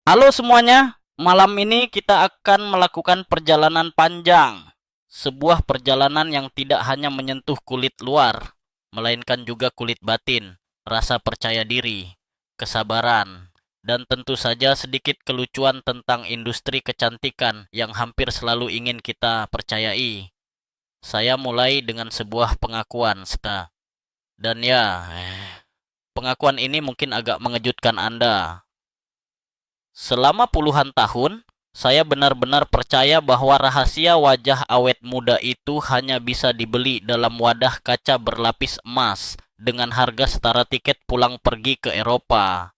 Halo semuanya, malam ini kita akan melakukan perjalanan panjang. Sebuah perjalanan yang tidak hanya menyentuh kulit luar, melainkan juga kulit batin, rasa percaya diri, kesabaran, dan tentu saja sedikit kelucuan tentang industri kecantikan yang hampir selalu ingin kita percayai. Saya mulai dengan sebuah pengakuan, dan ya, pengakuan ini mungkin agak mengejutkan Anda. Selama puluhan tahun, saya benar-benar percaya bahwa rahasia wajah awet muda itu hanya bisa dibeli dalam wadah kaca berlapis emas dengan harga setara tiket pulang pergi ke Eropa.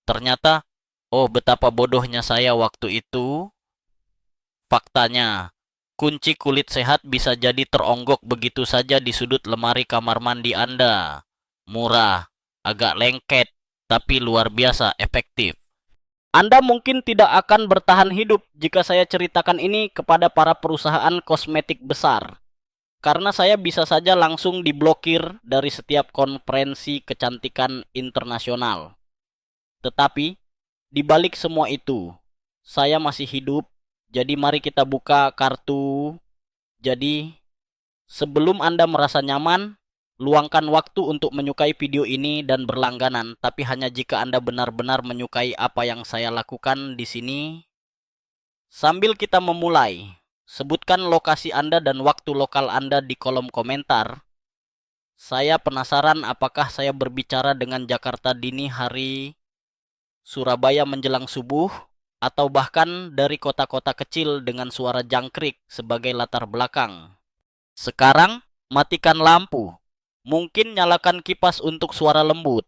Ternyata, oh betapa bodohnya saya waktu itu. Faktanya, kunci kulit sehat bisa jadi teronggok begitu saja di sudut lemari kamar mandi Anda. Murah, agak lengket, tapi luar biasa efektif. Anda mungkin tidak akan bertahan hidup jika saya ceritakan ini kepada para perusahaan kosmetik besar. Karena saya bisa saja langsung diblokir dari setiap konferensi kecantikan internasional. Tetapi, di balik semua itu, saya masih hidup. Jadi mari kita buka kartu. Jadi, sebelum Anda merasa nyaman, luangkan waktu untuk menyukai video ini dan berlangganan, tapi hanya jika Anda benar-benar menyukai apa yang saya lakukan di sini. Sambil kita memulai, sebutkan lokasi Anda dan waktu lokal Anda di kolom komentar. Saya penasaran apakah saya berbicara dengan Jakarta dini hari, Surabaya menjelang subuh, atau bahkan dari kota-kota kecil dengan suara jangkrik sebagai latar belakang. Sekarang, matikan lampu. Mungkin nyalakan kipas untuk suara lembut.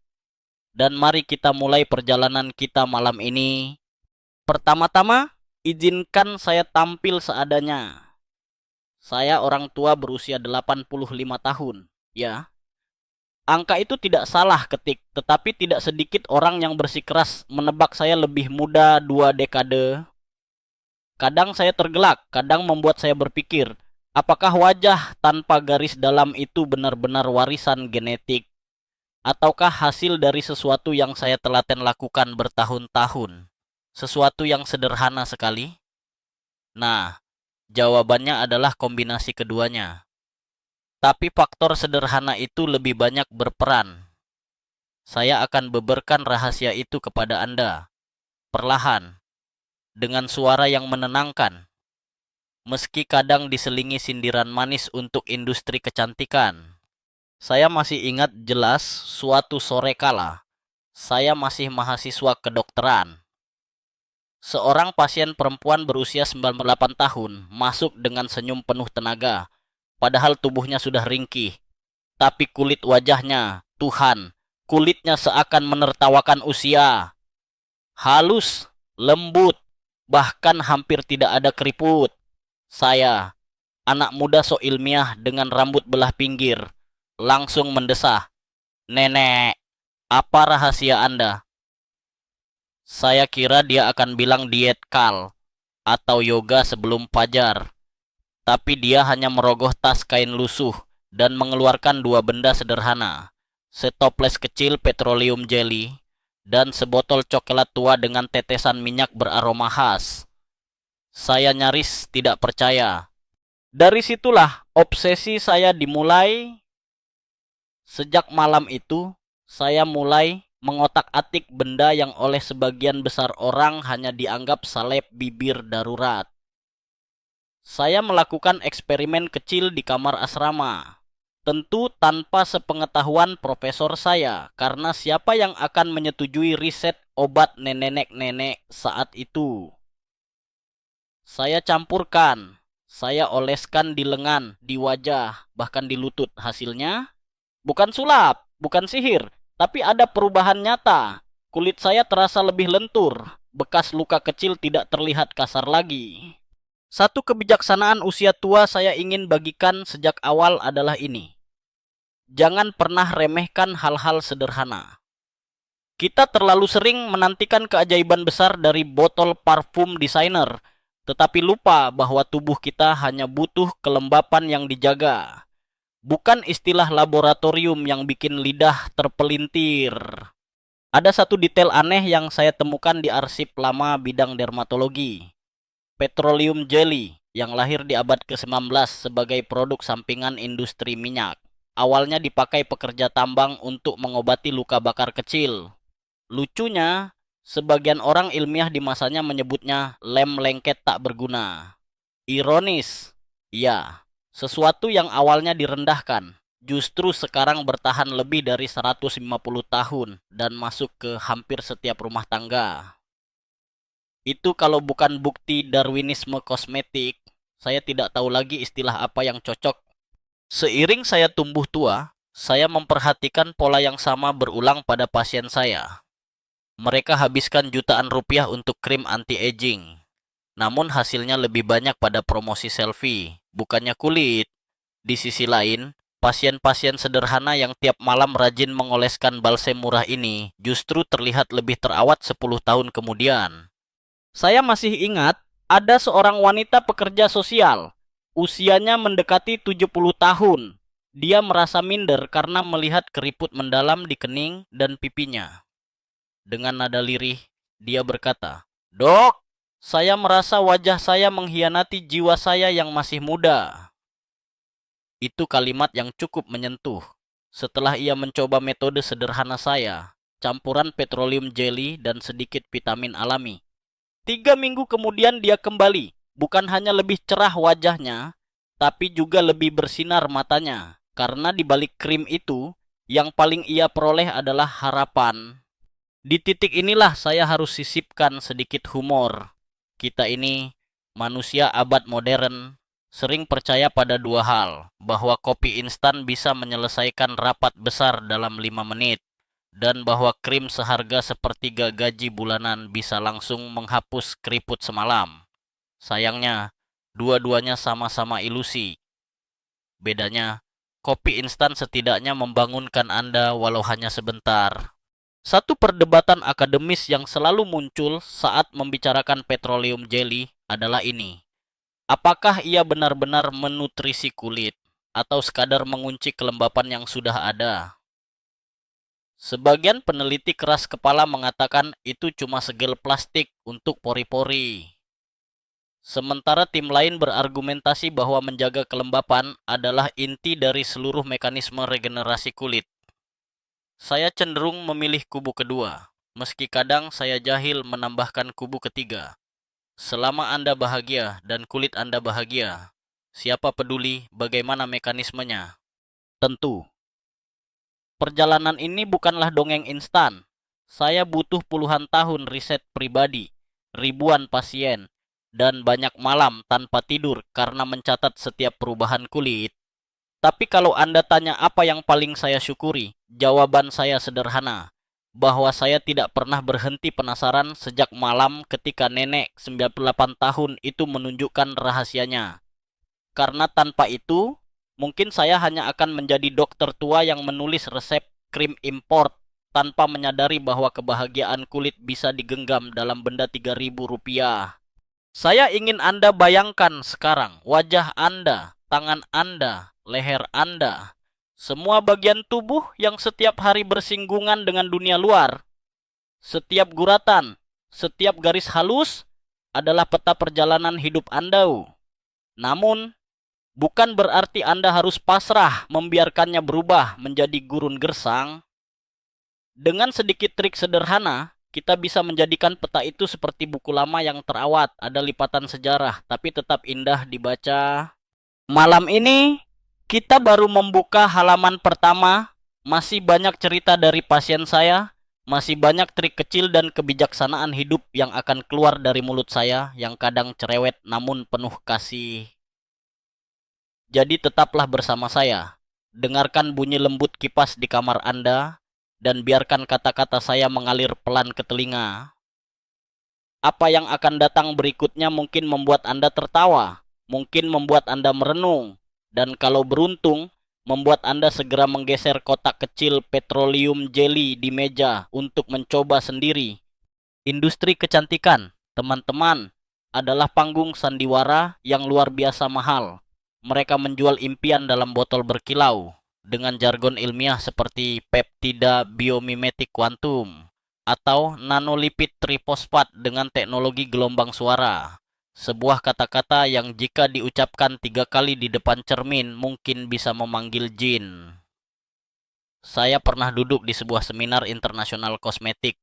Dan mari kita mulai perjalanan kita malam ini. Pertama-tama, izinkan saya tampil seadanya. Saya orang tua berusia 85 tahun. Ya, angka itu tidak salah ketik, tetapi tidak sedikit orang yang bersikeras menebak saya lebih muda 2 dekade. Kadang saya tergelak, kadang membuat saya berpikir, apakah wajah tanpa garis dalam itu benar-benar warisan genetik? Ataukah hasil dari sesuatu yang saya telaten lakukan bertahun-tahun? Sesuatu yang sederhana sekali? Nah, jawabannya adalah kombinasi keduanya. Tapi faktor sederhana itu lebih banyak berperan. Saya akan beberkan rahasia itu kepada Anda, perlahan, dengan suara yang menenangkan, meski kadang diselingi sindiran manis untuk industri kecantikan. Saya masih ingat jelas suatu sore kala, saya masih mahasiswa kedokteran. Seorang pasien perempuan berusia 98 tahun masuk dengan senyum penuh tenaga, padahal tubuhnya sudah ringkih. Tapi kulit wajahnya, Tuhan, kulitnya seakan menertawakan usia. Halus, lembut, bahkan hampir tidak ada keriput. Saya, anak muda sok ilmiah dengan rambut belah pinggir, langsung mendesah. Nenek, apa rahasia Anda? Saya kira dia akan bilang diet kal atau yoga sebelum fajar. Tapi dia hanya merogoh tas kain lusuh dan mengeluarkan dua benda sederhana. Setoples kecil petroleum jelly dan sebotol coklat tua dengan tetesan minyak beraroma khas. Saya nyaris tidak percaya. Dari situlah obsesi saya dimulai. Sejak malam itu, saya mulai mengotak-atik benda yang oleh sebagian besar orang hanya dianggap salep bibir darurat. Saya melakukan eksperimen kecil di kamar asrama. Tentu tanpa sepengetahuan profesor saya, karena siapa yang akan menyetujui riset obat nenek-nenek saat itu? Saya campurkan, saya oleskan di lengan, di wajah, bahkan di lutut. Hasilnya bukan sulap, bukan sihir, tapi ada perubahan nyata. Kulit saya terasa lebih lentur, bekas luka kecil tidak terlihat kasar lagi. Satu kebijaksanaan usia tua saya ingin bagikan sejak awal adalah ini. Jangan pernah remehkan hal-hal sederhana. Kita terlalu sering menantikan keajaiban besar dari botol parfum desainer, tetapi lupa bahwa tubuh kita hanya butuh kelembapan yang dijaga. Bukan istilah laboratorium yang bikin lidah terpelintir. Ada satu detail aneh yang saya temukan di arsip lama bidang dermatologi. Petroleum jelly yang lahir di abad ke-19 sebagai produk sampingan industri minyak. Awalnya dipakai pekerja tambang untuk mengobati luka bakar kecil. Lucunya, sebagian orang ilmiah di masanya menyebutnya lem lengket tak berguna. Ironis, ya, sesuatu yang awalnya direndahkan, justru sekarang bertahan lebih dari 150 tahun dan masuk ke hampir setiap rumah tangga. Itu kalau bukan bukti Darwinisme kosmetik, saya tidak tahu lagi istilah apa yang cocok. Seiring saya tumbuh tua, saya memperhatikan pola yang sama berulang pada pasien saya. Mereka habiskan jutaan rupiah untuk krim anti-aging. Namun hasilnya lebih banyak pada promosi selfie, bukannya kulit. Di sisi lain, pasien-pasien sederhana yang tiap malam rajin mengoleskan balsem murah ini justru terlihat lebih terawat 10 tahun kemudian. Saya masih ingat, ada seorang wanita pekerja sosial. Usianya mendekati 70 tahun. Dia merasa minder karena melihat keriput mendalam di kening dan pipinya. Dengan nada lirih, dia berkata, "Dok, saya merasa wajah saya mengkhianati jiwa saya yang masih muda." Itu kalimat yang cukup menyentuh. Setelah ia mencoba metode sederhana saya, campuran petroleum jelly dan sedikit vitamin alami. 3 minggu kemudian dia kembali. Bukan hanya lebih cerah wajahnya, tapi juga lebih bersinar matanya. Karena di balik krim itu, yang paling ia peroleh adalah harapan. Di titik inilah saya harus sisipkan sedikit humor. Kita ini, manusia abad modern, sering percaya pada dua hal, bahwa kopi instan bisa menyelesaikan rapat besar dalam 5 menit, dan bahwa krim seharga sepertiga gaji bulanan bisa langsung menghapus keriput semalam. Sayangnya, dua-duanya sama-sama ilusi. Bedanya, kopi instan setidaknya membangunkan Anda walau hanya sebentar. Satu perdebatan akademis yang selalu muncul saat membicarakan petroleum jelly adalah ini. Apakah ia benar-benar menutrisi kulit atau sekadar mengunci kelembapan yang sudah ada? Sebagian peneliti keras kepala mengatakan itu cuma segel plastik untuk pori-pori. Sementara tim lain berargumentasi bahwa menjaga kelembapan adalah inti dari seluruh mekanisme regenerasi kulit. Saya cenderung memilih kubu kedua, meski kadang saya jahil menambahkan kubu ketiga. Selama Anda bahagia dan kulit Anda bahagia, siapa peduli bagaimana mekanismenya? Tentu. Perjalanan ini bukanlah dongeng instan. Saya butuh puluhan tahun riset pribadi, ribuan pasien, dan banyak malam tanpa tidur karena mencatat setiap perubahan kulit. Tapi kalau Anda tanya apa yang paling saya syukuri, jawaban saya sederhana, bahwa saya tidak pernah berhenti penasaran sejak malam ketika nenek 98 tahun itu menunjukkan rahasianya. Karena tanpa itu, mungkin saya hanya akan menjadi dokter tua yang menulis resep krim import tanpa menyadari bahwa kebahagiaan kulit bisa digenggam dalam benda 3.000 rupiah. Saya ingin Anda bayangkan sekarang wajah Anda, tangan Anda, leher Anda, semua bagian tubuh yang setiap hari bersinggungan dengan dunia luar. Setiap guratan, setiap garis halus adalah peta perjalanan hidup Anda. Namun, bukan berarti Anda harus pasrah membiarkannya berubah menjadi gurun gersang. Dengan sedikit trik sederhana, kita bisa menjadikan peta itu seperti buku lama yang terawat, ada lipatan sejarah, tapi tetap indah dibaca. Malam ini, kita baru membuka halaman pertama, masih banyak cerita dari pasien saya, masih banyak trik kecil dan kebijaksanaan hidup yang akan keluar dari mulut saya, yang kadang cerewet namun penuh kasih. Jadi tetaplah bersama saya. Dengarkan bunyi lembut kipas di kamar Anda, dan biarkan kata-kata saya mengalir pelan ke telinga. Apa yang akan datang berikutnya mungkin membuat Anda tertawa, mungkin membuat Anda merenung, dan kalau beruntung, membuat Anda segera menggeser kotak kecil petroleum jelly di meja untuk mencoba sendiri. Industri kecantikan, teman-teman, adalah panggung sandiwara yang luar biasa mahal. Mereka menjual impian dalam botol berkilau dengan jargon ilmiah seperti peptida biomimetik kuantum. atau nanolipid trifosfat dengan teknologi gelombang suara. Sebuah kata-kata yang jika diucapkan 3 kali di depan cermin mungkin bisa memanggil jin. Saya pernah duduk di sebuah seminar internasional kosmetik.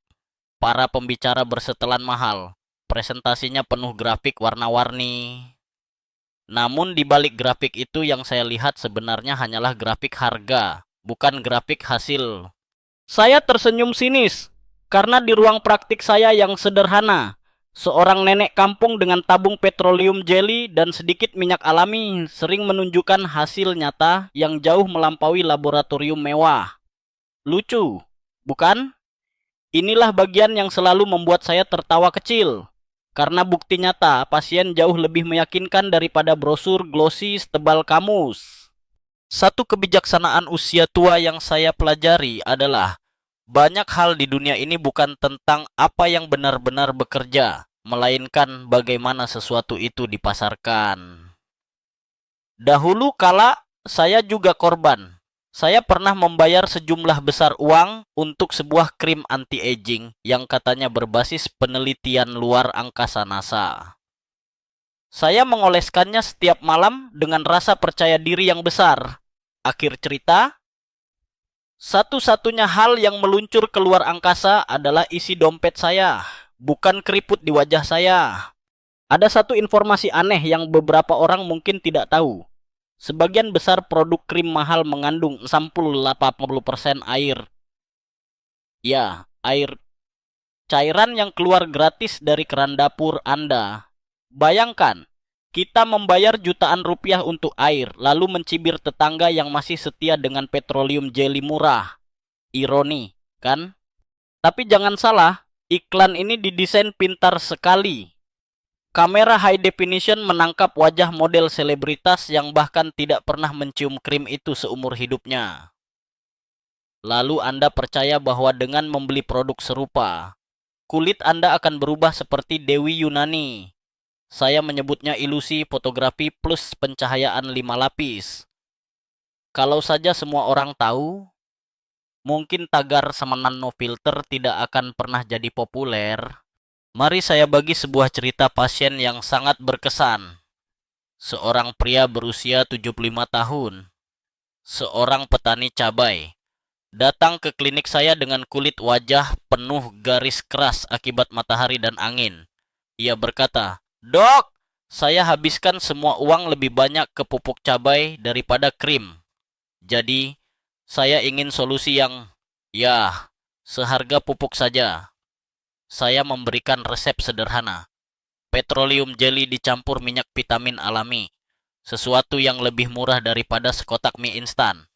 Para pembicara bersetelan mahal. Presentasinya penuh grafik warna-warni. Namun di balik grafik itu yang saya lihat sebenarnya hanyalah grafik harga, bukan grafik hasil. Saya tersenyum sinis, karena di ruang praktik saya yang sederhana, seorang nenek kampung dengan tabung petroleum jelly dan sedikit minyak alami sering menunjukkan hasil nyata yang jauh melampaui laboratorium mewah. Lucu, bukan? Inilah bagian yang selalu membuat saya tertawa kecil. Karena bukti nyata, pasien jauh lebih meyakinkan daripada brosur glossy setebal kamus. Satu kebijaksanaan usia tua yang saya pelajari adalah banyak hal di dunia ini bukan tentang apa yang benar-benar bekerja, melainkan bagaimana sesuatu itu dipasarkan. Dahulu kala, saya juga korban. Saya pernah membayar sejumlah besar uang untuk sebuah krim anti-aging yang katanya berbasis penelitian luar angkasa NASA. Saya mengoleskannya setiap malam dengan rasa percaya diri yang besar. Akhir cerita, satu-satunya hal yang meluncur keluar angkasa adalah isi dompet saya, bukan keriput di wajah saya. Ada satu informasi aneh yang beberapa orang mungkin tidak tahu. Sebagian besar produk krim mahal mengandung 80% air. Ya, air. Cairan yang keluar gratis dari keran dapur Anda. Bayangkan, kita membayar jutaan rupiah untuk air, lalu mencibir tetangga yang masih setia dengan petroleum jelly murah. Ironi, kan? Tapi jangan salah, iklan ini didesain pintar sekali. Kamera high definition menangkap wajah model selebritas yang bahkan tidak pernah mencium krim itu seumur hidupnya. Lalu Anda percaya bahwa dengan membeli produk serupa, kulit Anda akan berubah seperti Dewi Yunani. Saya menyebutnya ilusi fotografi plus pencahayaan 5 lapis. Kalau saja semua orang tahu, mungkin tagar sama nano filter tidak akan pernah jadi populer. Mari saya bagi sebuah cerita pasien yang sangat berkesan. Seorang pria berusia 75 tahun, seorang petani cabai, datang ke klinik saya dengan kulit wajah penuh garis keras akibat matahari dan angin. Ia berkata, "Dok, saya habiskan semua uang lebih banyak ke pupuk cabai daripada krim. Jadi, saya ingin solusi yang, ya, seharga pupuk saja." Saya memberikan resep sederhana. Petroleum jelly dicampur minyak vitamin alami. Sesuatu yang lebih murah daripada sekotak mie instan.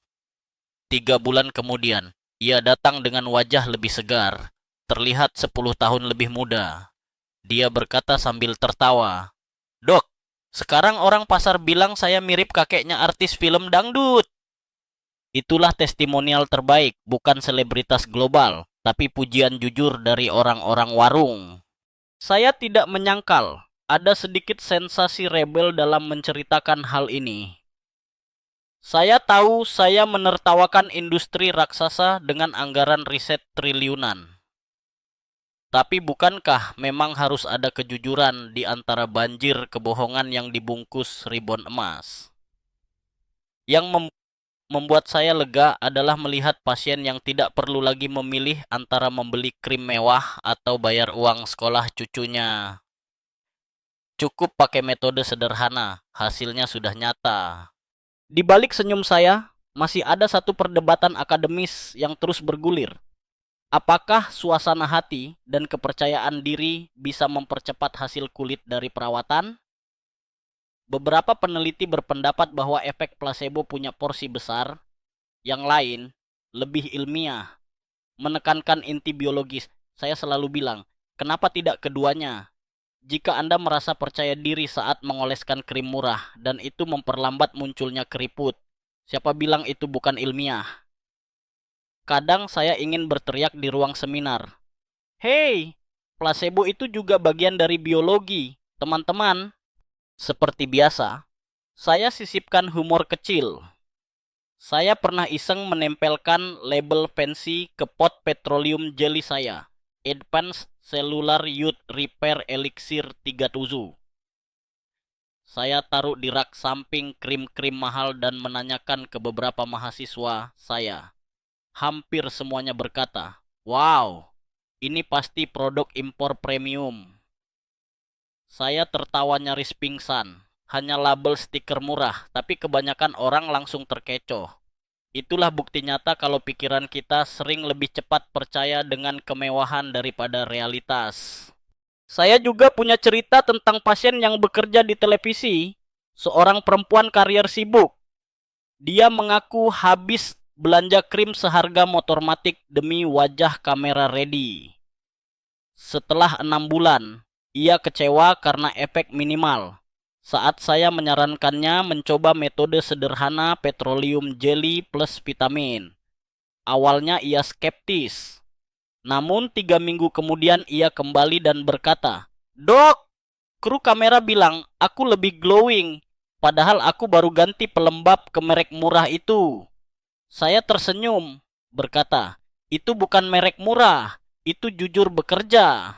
3 bulan kemudian, ia datang dengan wajah lebih segar. Terlihat 10 tahun lebih muda. Dia berkata sambil tertawa, "Dok, sekarang orang pasar bilang saya mirip kakeknya artis film dangdut." Itulah testimonial terbaik, bukan selebritas global, tapi pujian jujur dari orang-orang warung. Saya tidak menyangkal ada sedikit sensasi rebel dalam menceritakan hal ini. Saya tahu saya menertawakan industri raksasa dengan anggaran riset triliunan. Tapi bukankah memang harus ada kejujuran di antara banjir kebohongan yang dibungkus ribon emas? Yang membuat saya lega adalah melihat pasien yang tidak perlu lagi memilih antara membeli krim mewah atau bayar uang sekolah cucunya. Cukup pakai metode sederhana, hasilnya sudah nyata. Di balik senyum saya, masih ada satu perdebatan akademis yang terus bergulir. Apakah suasana hati dan kepercayaan diri bisa mempercepat hasil kulit dari perawatan? Beberapa peneliti berpendapat bahwa efek placebo punya porsi besar. Yang lain, lebih ilmiah, menekankan inti biologis. Saya selalu bilang, kenapa tidak keduanya? Jika Anda merasa percaya diri saat mengoleskan krim murah dan itu memperlambat munculnya keriput, siapa bilang itu bukan ilmiah? Kadang saya ingin berteriak di ruang seminar, "Hei, placebo itu juga bagian dari biologi, teman-teman." Seperti biasa, saya sisipkan humor kecil. Saya pernah iseng menempelkan label fancy ke pot petroleum jelly saya. Advanced Cellular Youth Repair Elixir 37. Saya taruh di rak samping krim-krim mahal dan menanyakan ke beberapa mahasiswa saya. Hampir semuanya berkata, "Wow, ini pasti produk impor premium." Saya tertawa nyaris pingsan. Hanya label stiker murah, tapi kebanyakan orang langsung terkecoh. Itulah bukti nyata kalau pikiran kita sering lebih cepat percaya dengan kemewahan daripada realitas. Saya juga punya cerita tentang pasien yang bekerja di televisi. Seorang perempuan karier sibuk. Dia mengaku habis belanja krim seharga motor matic demi wajah kamera ready. Setelah 6 bulan, ia kecewa karena efek minimal. Saat saya menyarankannya mencoba metode sederhana petroleum jelly plus vitamin. Awalnya ia skeptis. Namun 3 minggu kemudian ia kembali dan berkata, "Dok, kru kamera bilang aku lebih glowing. Padahal aku baru ganti pelembab ke merek murah itu." Saya tersenyum, berkata, "Itu bukan merek murah, itu jujur bekerja."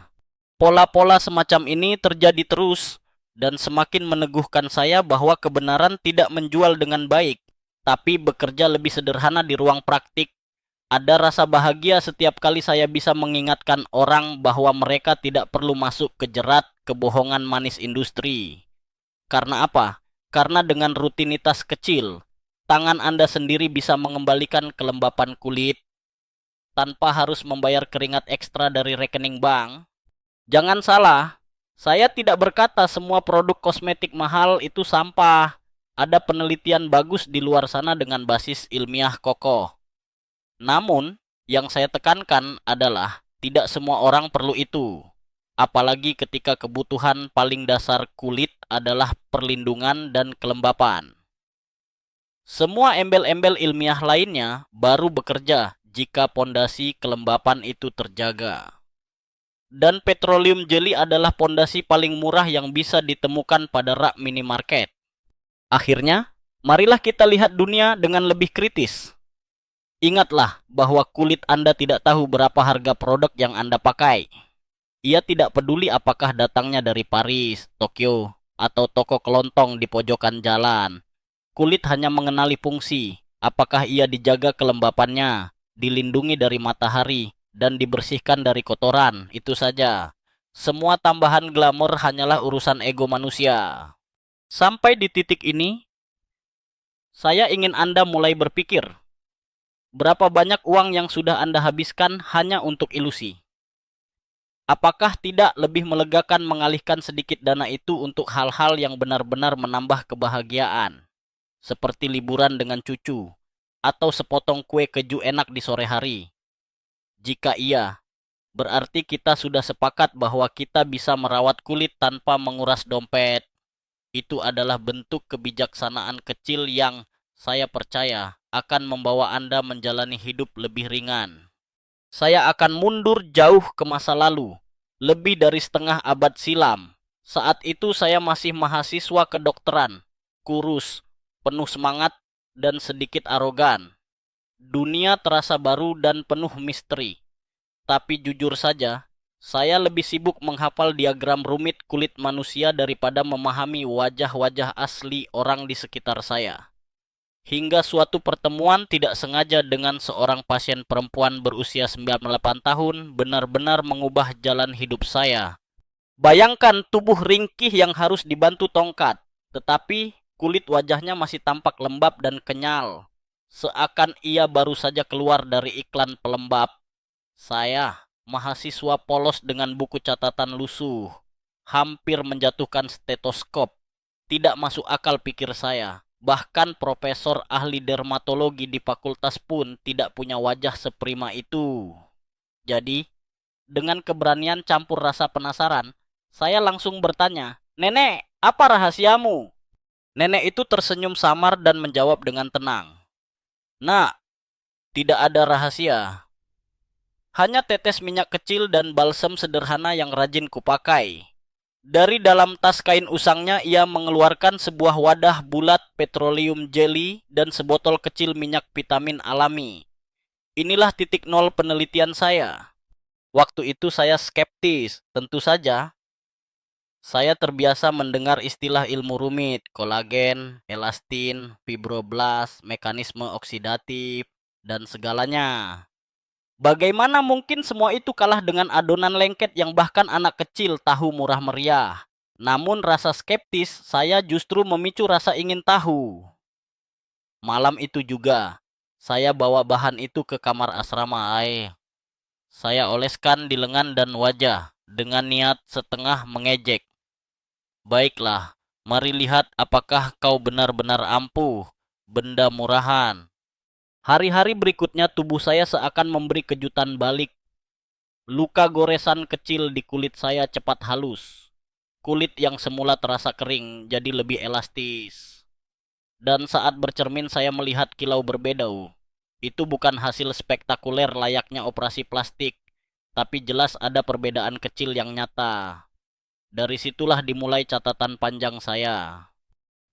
Pola-pola semacam ini terjadi terus dan semakin meneguhkan saya bahwa kebenaran tidak menjual dengan baik, tapi bekerja lebih sederhana di ruang praktik. Ada rasa bahagia setiap kali saya bisa mengingatkan orang bahwa mereka tidak perlu masuk ke jerat kebohongan manis industri. Karena apa? Karena dengan rutinitas kecil, tangan Anda sendiri bisa mengembalikan kelembapan kulit tanpa harus membayar keringat ekstra dari rekening bank. Jangan salah, saya tidak berkata semua produk kosmetik mahal itu sampah. Ada penelitian bagus di luar sana dengan basis ilmiah kokoh. Namun, yang saya tekankan adalah tidak semua orang perlu itu. Apalagi ketika kebutuhan paling dasar kulit adalah perlindungan dan kelembapan. Semua embel-embel ilmiah lainnya baru bekerja jika pondasi kelembapan itu terjaga. Dan petroleum jelly adalah pondasi paling murah yang bisa ditemukan pada rak minimarket. Akhirnya, marilah kita lihat dunia dengan lebih kritis. Ingatlah bahwa kulit Anda tidak tahu berapa harga produk yang Anda pakai. Ia tidak peduli apakah datangnya dari Paris, Tokyo, atau toko kelontong di pojokan jalan. Kulit hanya mengenali fungsi, apakah ia dijaga kelembapannya, dilindungi dari matahari, dan dibersihkan dari kotoran, itu saja. Semua tambahan glamor hanyalah urusan ego manusia. Sampai di titik ini, saya ingin Anda mulai berpikir, berapa banyak uang yang sudah Anda habiskan hanya untuk ilusi? Apakah tidak lebih melegakan mengalihkan sedikit dana itu untuk hal-hal yang benar-benar menambah kebahagiaan, seperti liburan dengan cucu, atau sepotong kue keju enak di sore hari? Jika iya, berarti kita sudah sepakat bahwa kita bisa merawat kulit tanpa menguras dompet. Itu adalah bentuk kebijaksanaan kecil yang saya percaya akan membawa Anda menjalani hidup lebih ringan. Saya akan mundur jauh ke masa lalu, lebih dari setengah abad silam. Saat itu saya masih mahasiswa kedokteran, kurus, penuh semangat, dan sedikit arogan. Dunia terasa baru dan penuh misteri. Tapi jujur saja, saya lebih sibuk menghafal diagram rumit kulit manusia daripada memahami wajah-wajah asli orang di sekitar saya. Hingga suatu pertemuan tidak sengaja dengan seorang pasien perempuan berusia 98 tahun benar-benar mengubah jalan hidup saya. Bayangkan tubuh ringkih yang harus dibantu tongkat, tetapi kulit wajahnya masih tampak lembab dan kenyal. Seakan ia baru saja keluar dari iklan pelembab. Saya, mahasiswa polos dengan buku catatan lusuh, hampir menjatuhkan stetoskop. Tidak masuk akal pikir saya. Bahkan profesor ahli dermatologi di fakultas pun tidak punya wajah seprima itu. Jadi, dengan keberanian campur rasa penasaran, saya langsung bertanya, "Nenek, apa rahasiamu?" Nenek itu tersenyum samar dan menjawab dengan tenang, "Nak, tidak ada rahasia. Hanya tetes minyak kecil dan balsam sederhana yang rajin kupakai." Dari dalam tas kain usangnya ia mengeluarkan sebuah wadah bulat petroleum jelly dan sebotol kecil minyak vitamin alami. Inilah titik nol penelitian saya. Waktu itu saya skeptis, tentu saja. Saya terbiasa mendengar istilah ilmu rumit, kolagen, elastin, fibroblast, mekanisme oksidatif, dan segalanya. Bagaimana mungkin semua itu kalah dengan adonan lengket yang bahkan anak kecil tahu murah meriah? Namun rasa skeptis saya justru memicu rasa ingin tahu. Malam itu juga, saya bawa bahan itu ke kamar asrama Ae. Saya oleskan di lengan dan wajah dengan niat setengah mengejek. Baiklah, mari lihat apakah kau benar-benar ampuh, benda murahan. Hari-hari berikutnya tubuh saya seakan memberi kejutan balik. Luka goresan kecil di kulit saya cepat halus. Kulit yang semula terasa kering jadi lebih elastis. Dan saat bercermin saya melihat kilau berbeda. Itu bukan hasil spektakuler layaknya operasi plastik, tapi jelas ada perbedaan kecil yang nyata. Dari situlah dimulai catatan panjang saya.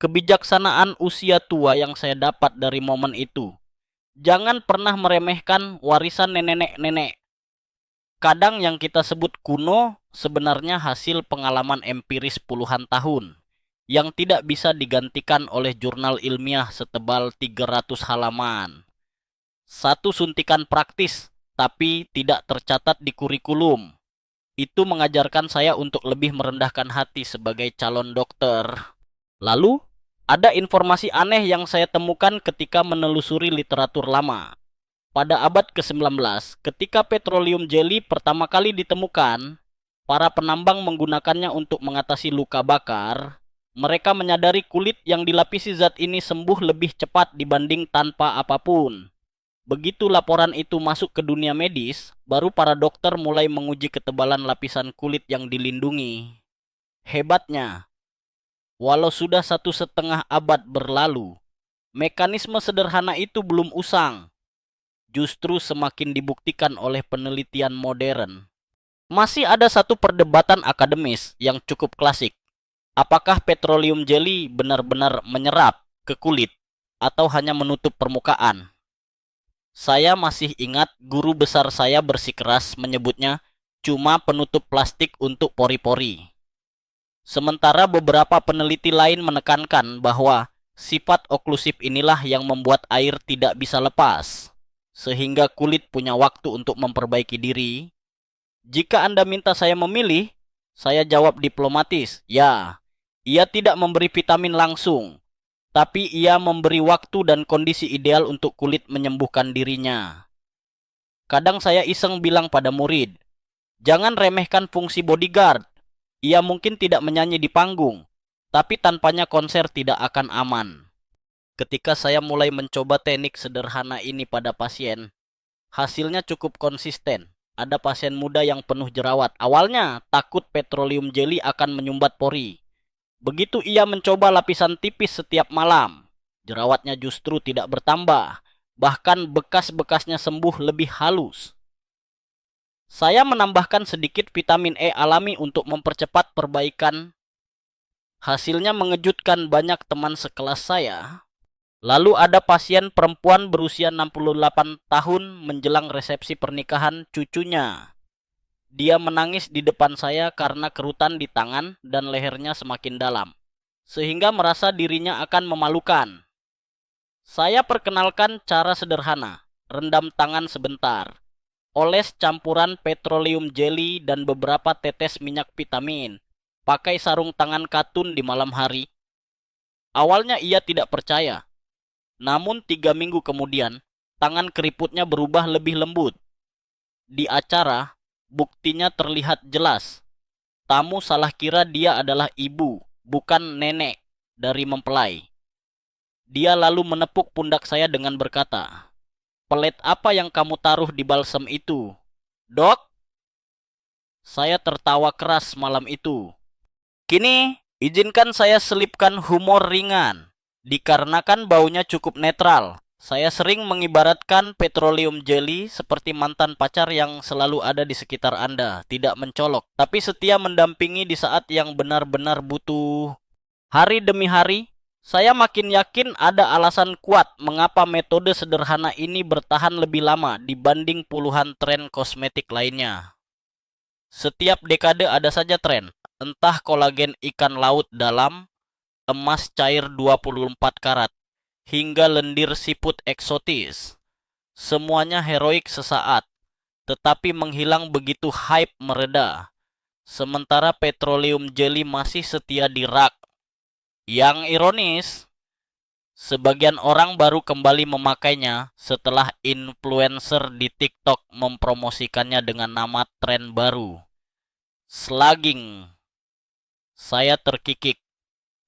Kebijaksanaan usia tua yang saya dapat dari momen itu. Jangan pernah meremehkan warisan nenek-nenek. Kadang yang kita sebut kuno sebenarnya hasil pengalaman empiris puluhan tahun yang tidak bisa digantikan oleh jurnal ilmiah setebal 300 halaman. Satu suntikan praktis tapi tidak tercatat di kurikulum. Itu mengajarkan saya untuk lebih merendahkan hati sebagai calon dokter. Lalu, ada informasi aneh yang saya temukan ketika menelusuri literatur lama. Pada abad ke-19, ketika petroleum jelly pertama kali ditemukan, para penambang menggunakannya untuk mengatasi luka bakar. Mereka menyadari kulit yang dilapisi zat ini sembuh lebih cepat dibanding tanpa apapun. Begitu laporan itu masuk ke dunia medis, baru para dokter mulai menguji ketebalan lapisan kulit yang dilindungi. Hebatnya, walau sudah 1,5 abad berlalu, mekanisme sederhana itu belum usang. Justru semakin dibuktikan oleh penelitian modern. Masih ada satu perdebatan akademis yang cukup klasik. Apakah petroleum jelly benar-benar menyerap ke kulit atau hanya menutup permukaan? Saya masih ingat guru besar saya bersikeras menyebutnya cuma penutup plastik untuk pori-pori. Sementara beberapa peneliti lain menekankan bahwa sifat oklusif inilah yang membuat air tidak bisa lepas, sehingga kulit punya waktu untuk memperbaiki diri. Jika Anda minta saya memilih, saya jawab diplomatis, ya, ia tidak memberi vitamin langsung, tapi ia memberi waktu dan kondisi ideal untuk kulit menyembuhkan dirinya. Kadang saya iseng bilang pada murid, jangan remehkan fungsi bodyguard. Ia mungkin tidak menyanyi di panggung, tapi tanpanya konser tidak akan aman. Ketika saya mulai mencoba teknik sederhana ini pada pasien, hasilnya cukup konsisten. Ada pasien muda yang penuh jerawat. Awalnya takut petroleum jelly akan menyumbat pori. Begitu ia mencoba lapisan tipis setiap malam, jerawatnya justru tidak bertambah. Bahkan bekas-bekasnya sembuh lebih halus. Saya menambahkan sedikit vitamin E alami untuk mempercepat perbaikan. Hasilnya mengejutkan banyak teman sekelas saya. Lalu ada pasien perempuan berusia 68 tahun menjelang resepsi pernikahan cucunya. Dia menangis di depan saya karena kerutan di tangan dan lehernya semakin dalam, sehingga merasa dirinya akan memalukan. Saya perkenalkan cara sederhana, rendam tangan sebentar, oles campuran petroleum jelly dan beberapa tetes minyak vitamin, pakai sarung tangan katun di malam hari. Awalnya ia tidak percaya, namun 3 minggu kemudian, tangan keriputnya berubah lebih lembut. Di acara, buktinya terlihat jelas. Tamu salah kira dia adalah ibu, bukan nenek, dari mempelai. Dia lalu menepuk pundak saya dengan berkata, "Pelet apa yang kamu taruh di balsam itu, Dok?" Saya tertawa keras malam itu. Kini, izinkan saya selipkan humor ringan. Dikarenakan baunya cukup netral, saya sering mengibaratkan petroleum jelly seperti mantan pacar yang selalu ada di sekitar Anda, tidak mencolok, tapi setia mendampingi di saat yang benar-benar butuh. Hari demi hari, saya makin yakin ada alasan kuat mengapa metode sederhana ini bertahan lebih lama dibanding puluhan tren kosmetik lainnya. Setiap dekade ada saja tren, entah kolagen ikan laut dalam, emas cair 24 karat, hingga lendir siput eksotis. Semuanya heroik sesaat, tetapi menghilang begitu hype mereda. Sementara petroleum jelly masih setia di rak. Yang ironis, sebagian orang baru kembali memakainya setelah influencer di TikTok mempromosikannya dengan nama tren baru, slugging. Saya terkikik.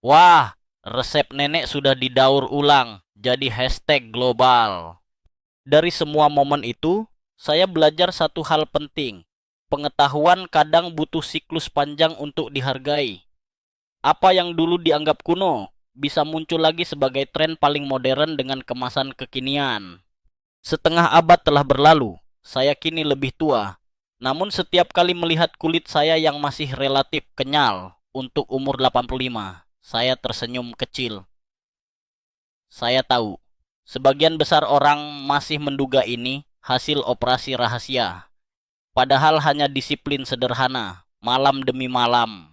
Wah, resep nenek sudah didaur ulang jadi hashtag global. Dari semua momen itu, saya belajar satu hal penting. Pengetahuan kadang butuh siklus panjang untuk dihargai. Apa yang dulu dianggap kuno bisa muncul lagi sebagai tren paling modern dengan kemasan kekinian. Setengah abad telah berlalu, saya kini lebih tua. Namun setiap kali melihat kulit saya yang masih relatif kenyal untuk umur 85, saya tersenyum kecil. Saya tahu, sebagian besar orang masih menduga ini hasil operasi rahasia. Padahal hanya disiplin sederhana, malam demi malam.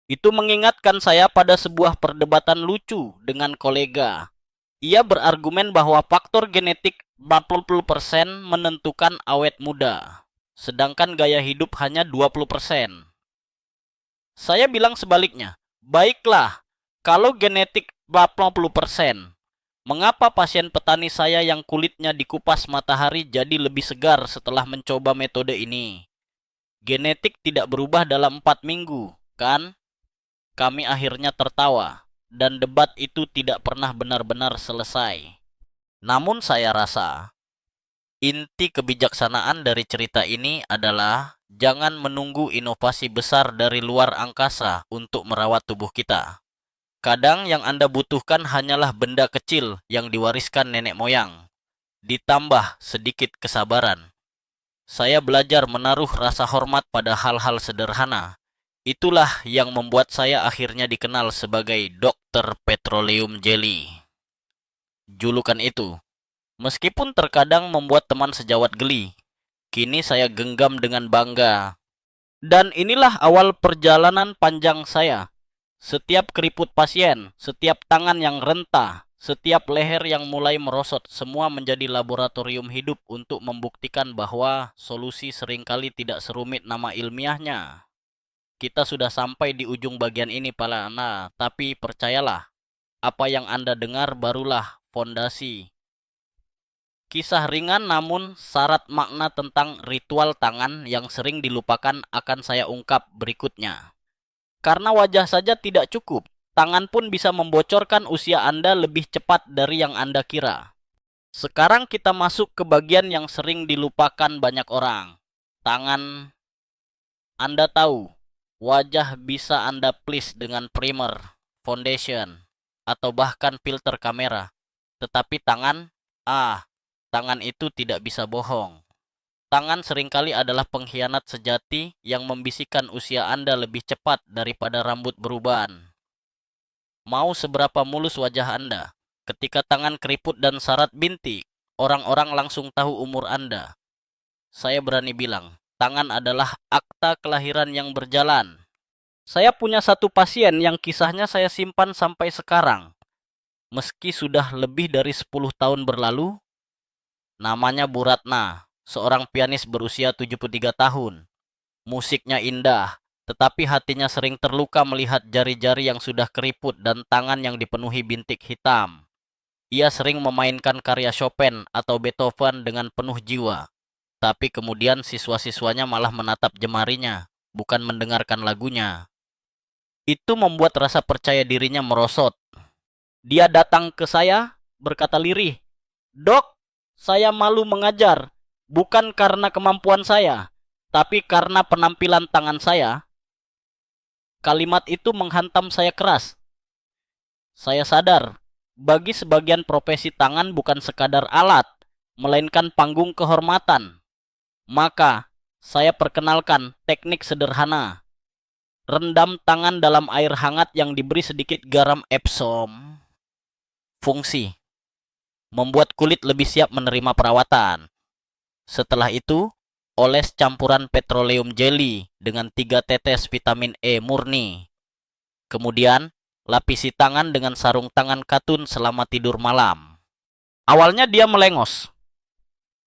Itu mengingatkan saya pada sebuah perdebatan lucu dengan kolega. Ia berargumen bahwa faktor genetik 40% menentukan awet muda, sedangkan gaya hidup hanya 20%. Saya bilang sebaliknya, baiklah, kalau genetik 80%, mengapa pasien petani saya yang kulitnya dikupas matahari jadi lebih segar setelah mencoba metode ini? Genetik tidak berubah dalam 4 minggu, kan? Kami akhirnya tertawa, dan debat itu tidak pernah benar-benar selesai. Namun saya rasa, inti kebijaksanaan dari cerita ini adalah jangan menunggu inovasi besar dari luar angkasa untuk merawat tubuh kita. Kadang yang Anda butuhkan hanyalah benda kecil yang diwariskan nenek moyang, ditambah sedikit kesabaran. Saya belajar menaruh rasa hormat pada hal-hal sederhana. Itulah yang membuat saya akhirnya dikenal sebagai Dokter Petroleum Jelly. Julukan itu, meskipun terkadang membuat teman sejawat geli, kini saya genggam dengan bangga. Dan inilah awal perjalanan panjang saya. Setiap keriput pasien, setiap tangan yang rentah, setiap leher yang mulai merosot, semua menjadi laboratorium hidup untuk membuktikan bahwa solusi seringkali tidak serumit nama ilmiahnya. Kita sudah sampai di ujung bagian ini, Pak Lana, tapi percayalah, apa yang Anda dengar barulah fondasi. Kisah ringan namun syarat makna tentang ritual tangan yang sering dilupakan akan saya ungkap berikutnya. Karena wajah saja tidak cukup, tangan pun bisa membocorkan usia Anda lebih cepat dari yang Anda kira. Sekarang kita masuk ke bagian yang sering dilupakan banyak orang. Tangan. Anda tahu, wajah bisa Anda please dengan primer, foundation, atau bahkan filter kamera. Tetapi tangan, tangan itu tidak bisa bohong. Tangan seringkali adalah pengkhianat sejati yang membisikkan usia Anda lebih cepat daripada rambut beruban. Mau seberapa mulus wajah Anda, ketika tangan keriput dan syarat bintik, orang-orang langsung tahu umur Anda. Saya berani bilang, tangan adalah akta kelahiran yang berjalan. Saya punya satu pasien yang kisahnya saya simpan sampai sekarang. Meski sudah lebih dari 10 tahun berlalu, namanya Bu Ratna. Seorang pianis berusia 73 tahun. Musiknya indah, tetapi hatinya sering terluka melihat jari-jari yang sudah keriput dan tangan yang dipenuhi bintik hitam. Ia sering memainkan karya Chopin atau Beethoven dengan penuh jiwa. Tapi kemudian siswa-siswanya malah menatap jemarinya, bukan mendengarkan lagunya. Itu membuat rasa percaya dirinya merosot. Dia datang ke saya, berkata lirih, "Dok, saya malu mengajar. Bukan karena kemampuan saya, tapi karena penampilan tangan saya." Kalimat itu menghantam saya keras. Saya sadar, bagi sebagian profesi tangan bukan sekadar alat, melainkan panggung kehormatan. Maka, saya perkenalkan teknik sederhana. Rendam tangan dalam air hangat yang diberi sedikit garam Epsom. Fungsi: membuat kulit lebih siap menerima perawatan. Setelah itu, Oles campuran petroleum jelly dengan 3 tetes vitamin E murni. Kemudian, lapisi tangan dengan sarung tangan katun selama tidur malam. Awalnya dia melengos.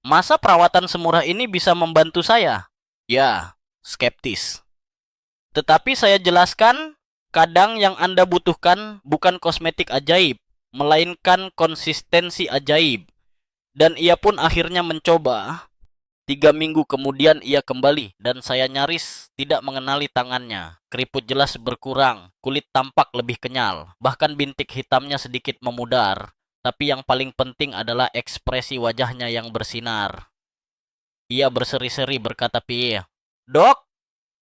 Masa perawatan semurah ini bisa membantu saya? Ya, skeptis. Tetapi saya jelaskan, kadang yang Anda butuhkan bukan kosmetik ajaib, melainkan konsistensi ajaib. Dan ia pun akhirnya mencoba. 3 minggu kemudian ia kembali dan saya nyaris tidak mengenali tangannya. Keriput jelas berkurang, kulit tampak lebih kenyal, bahkan bintik hitamnya sedikit memudar. Tapi yang paling penting adalah ekspresi wajahnya yang bersinar. Ia berseri-seri berkata piye, "Dok,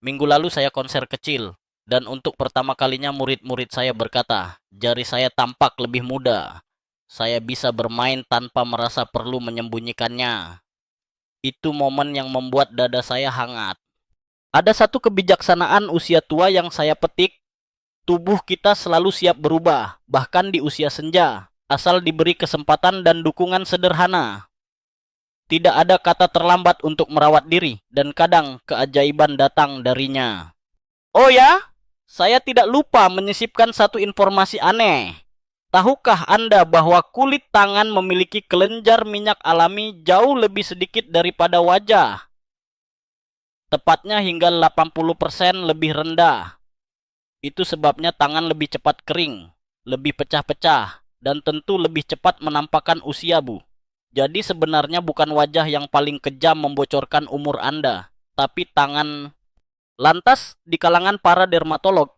minggu lalu saya konser kecil, dan untuk pertama kalinya murid-murid saya berkata, jari saya tampak lebih muda. Saya bisa bermain tanpa merasa perlu menyembunyikannya. Itu momen yang membuat dada saya hangat. Ada satu kebijaksanaan usia tua yang saya petik, tubuh kita selalu siap berubah, bahkan di usia senja, asal diberi kesempatan dan dukungan sederhana. Tidak ada kata terlambat untuk merawat diri, dan kadang keajaiban datang darinya. Oh ya, saya tidak lupa menyisipkan satu informasi aneh. Tahukah Anda bahwa kulit tangan memiliki kelenjar minyak alami jauh lebih sedikit daripada wajah? Tepatnya hingga 80% lebih rendah. Itu sebabnya tangan lebih cepat kering, lebih pecah-pecah, dan tentu lebih cepat menampakkan usia, Bu. Jadi sebenarnya bukan wajah yang paling kejam membocorkan umur Anda, tapi tangan. Lantas, di kalangan para dermatolog,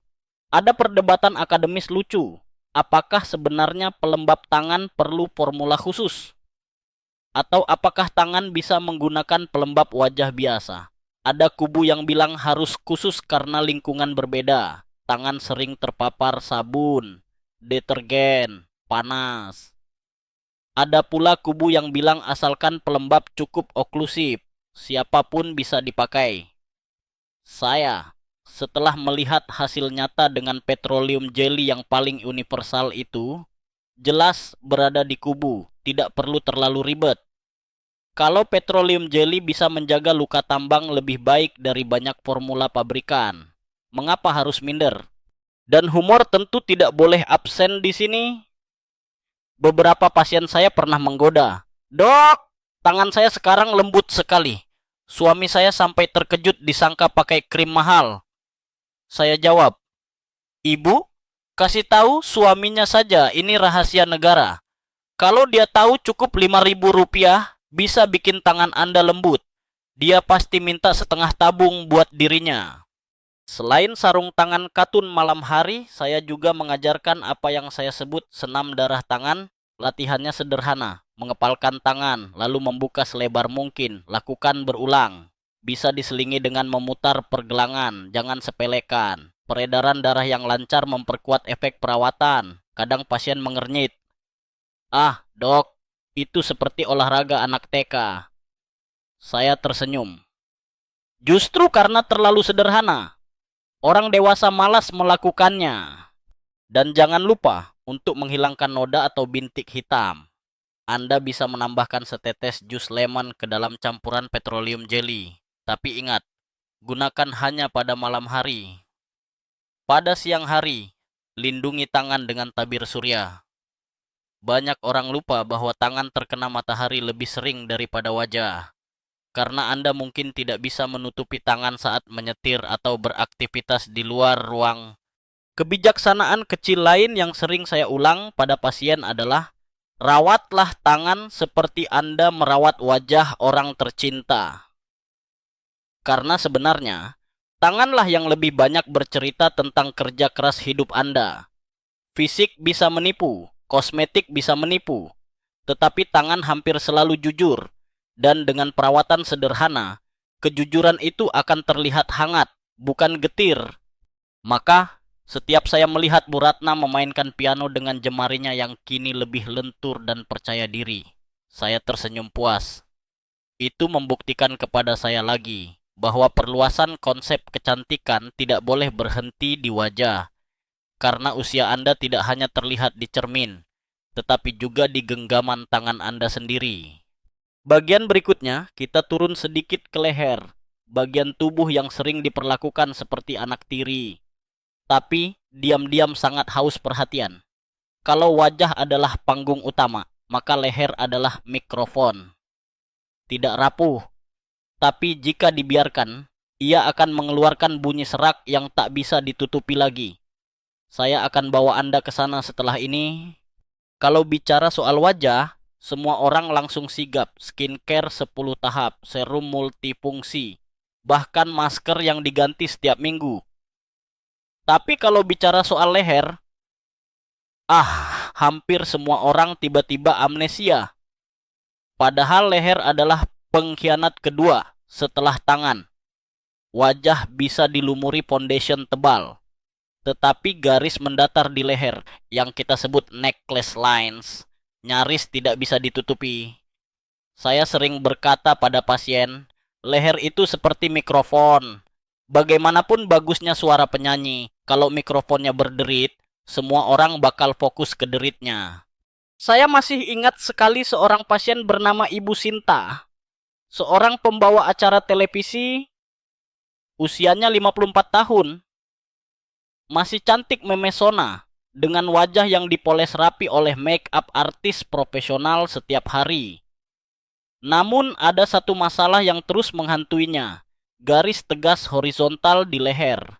ada perdebatan akademis lucu. Apakah sebenarnya pelembab tangan perlu formula khusus? Atau apakah tangan bisa menggunakan pelembab wajah biasa? Ada kubu yang bilang harus khusus karena lingkungan berbeda. Tangan sering terpapar sabun, detergen, panas. Ada pula kubu yang bilang asalkan pelembab cukup oklusif, siapapun bisa dipakai. Saya, setelah melihat hasil nyata dengan petroleum jelly yang paling universal itu, jelas berada di kubu, tidak perlu terlalu ribet. Kalau petroleum jelly bisa menjaga luka tambang lebih baik dari banyak formula pabrikan, mengapa harus minder? Dan humor tentu tidak boleh absen di sini. Beberapa pasien saya pernah menggoda, "Dok, tangan saya sekarang lembut sekali. Suami saya sampai terkejut disangka pakai krim mahal." Saya jawab, "Ibu, kasih tahu suaminya saja ini rahasia negara. Kalau dia tahu cukup 5.000 rupiah bisa bikin tangan Anda lembut. Dia pasti minta setengah tabung buat dirinya." Selain sarung tangan katun malam hari, saya juga mengajarkan apa yang saya sebut senam darah tangan. Latihannya sederhana, mengepalkan tangan, lalu membuka selebar mungkin, lakukan berulang. Bisa diselingi dengan memutar pergelangan, jangan sepelekan. Peredaran darah yang lancar memperkuat efek perawatan. Kadang pasien mengernyit. "Ah, dok, itu seperti olahraga anak TK." Saya tersenyum. Justru karena terlalu sederhana, orang dewasa malas melakukannya. Dan jangan lupa untuk menghilangkan noda atau bintik hitam. Anda bisa menambahkan setetes jus lemon ke dalam campuran petroleum jelly. Tapi ingat, gunakan hanya pada malam hari. Pada siang hari, lindungi tangan dengan tabir surya. Banyak orang lupa bahwa tangan terkena matahari lebih sering daripada wajah. Karena Anda mungkin tidak bisa menutupi tangan saat menyetir atau beraktivitas di luar ruang. Kebijaksanaan kecil lain yang sering saya ulang pada pasien adalah, rawatlah tangan seperti Anda merawat wajah orang tercinta. Karena sebenarnya, tanganlah yang lebih banyak bercerita tentang kerja keras hidup Anda. Fisik bisa menipu, kosmetik bisa menipu, tetapi tangan hampir selalu jujur. Dan dengan perawatan sederhana, kejujuran itu akan terlihat hangat, bukan getir. Maka, setiap saya melihat Bu Ratna memainkan piano dengan jemarinya yang kini lebih lentur dan percaya diri, saya tersenyum puas. Itu membuktikan kepada saya lagi bahwa perluasan konsep kecantikan tidak boleh berhenti di wajah. Karena usia Anda tidak hanya terlihat di cermin, tetapi juga di genggaman tangan Anda sendiri. Bagian berikutnya, kita turun sedikit ke leher, bagian tubuh yang sering diperlakukan seperti anak tiri, tapi diam-diam sangat haus perhatian. Kalau wajah adalah panggung utama, maka leher adalah mikrofon. Tidak rapuh, tapi jika dibiarkan, ia akan mengeluarkan bunyi serak yang tak bisa ditutupi lagi. Saya akan bawa Anda ke sana setelah ini. Kalau bicara soal wajah, semua orang langsung sigap. Skincare 10 tahap, serum multifungsi, bahkan masker yang diganti setiap minggu. Tapi kalau bicara soal leher, hampir semua orang tiba-tiba amnesia. Padahal leher adalah pengkhianat kedua setelah tangan. Wajah bisa dilumuri foundation tebal, tetapi garis mendatar di leher yang kita sebut necklace lines nyaris tidak bisa ditutupi. Saya sering berkata pada pasien, leher itu seperti mikrofon. Bagaimanapun bagusnya suara penyanyi, kalau mikrofonnya berderit, semua orang bakal fokus ke deritnya. Saya masih ingat sekali seorang pasien bernama Ibu Sinta, seorang pembawa acara televisi, usianya 54 tahun. Masih cantik memesona, dengan wajah yang dipoles rapi oleh make up artis profesional setiap hari. Namun ada satu masalah yang terus menghantuinya, garis tegas horizontal di leher.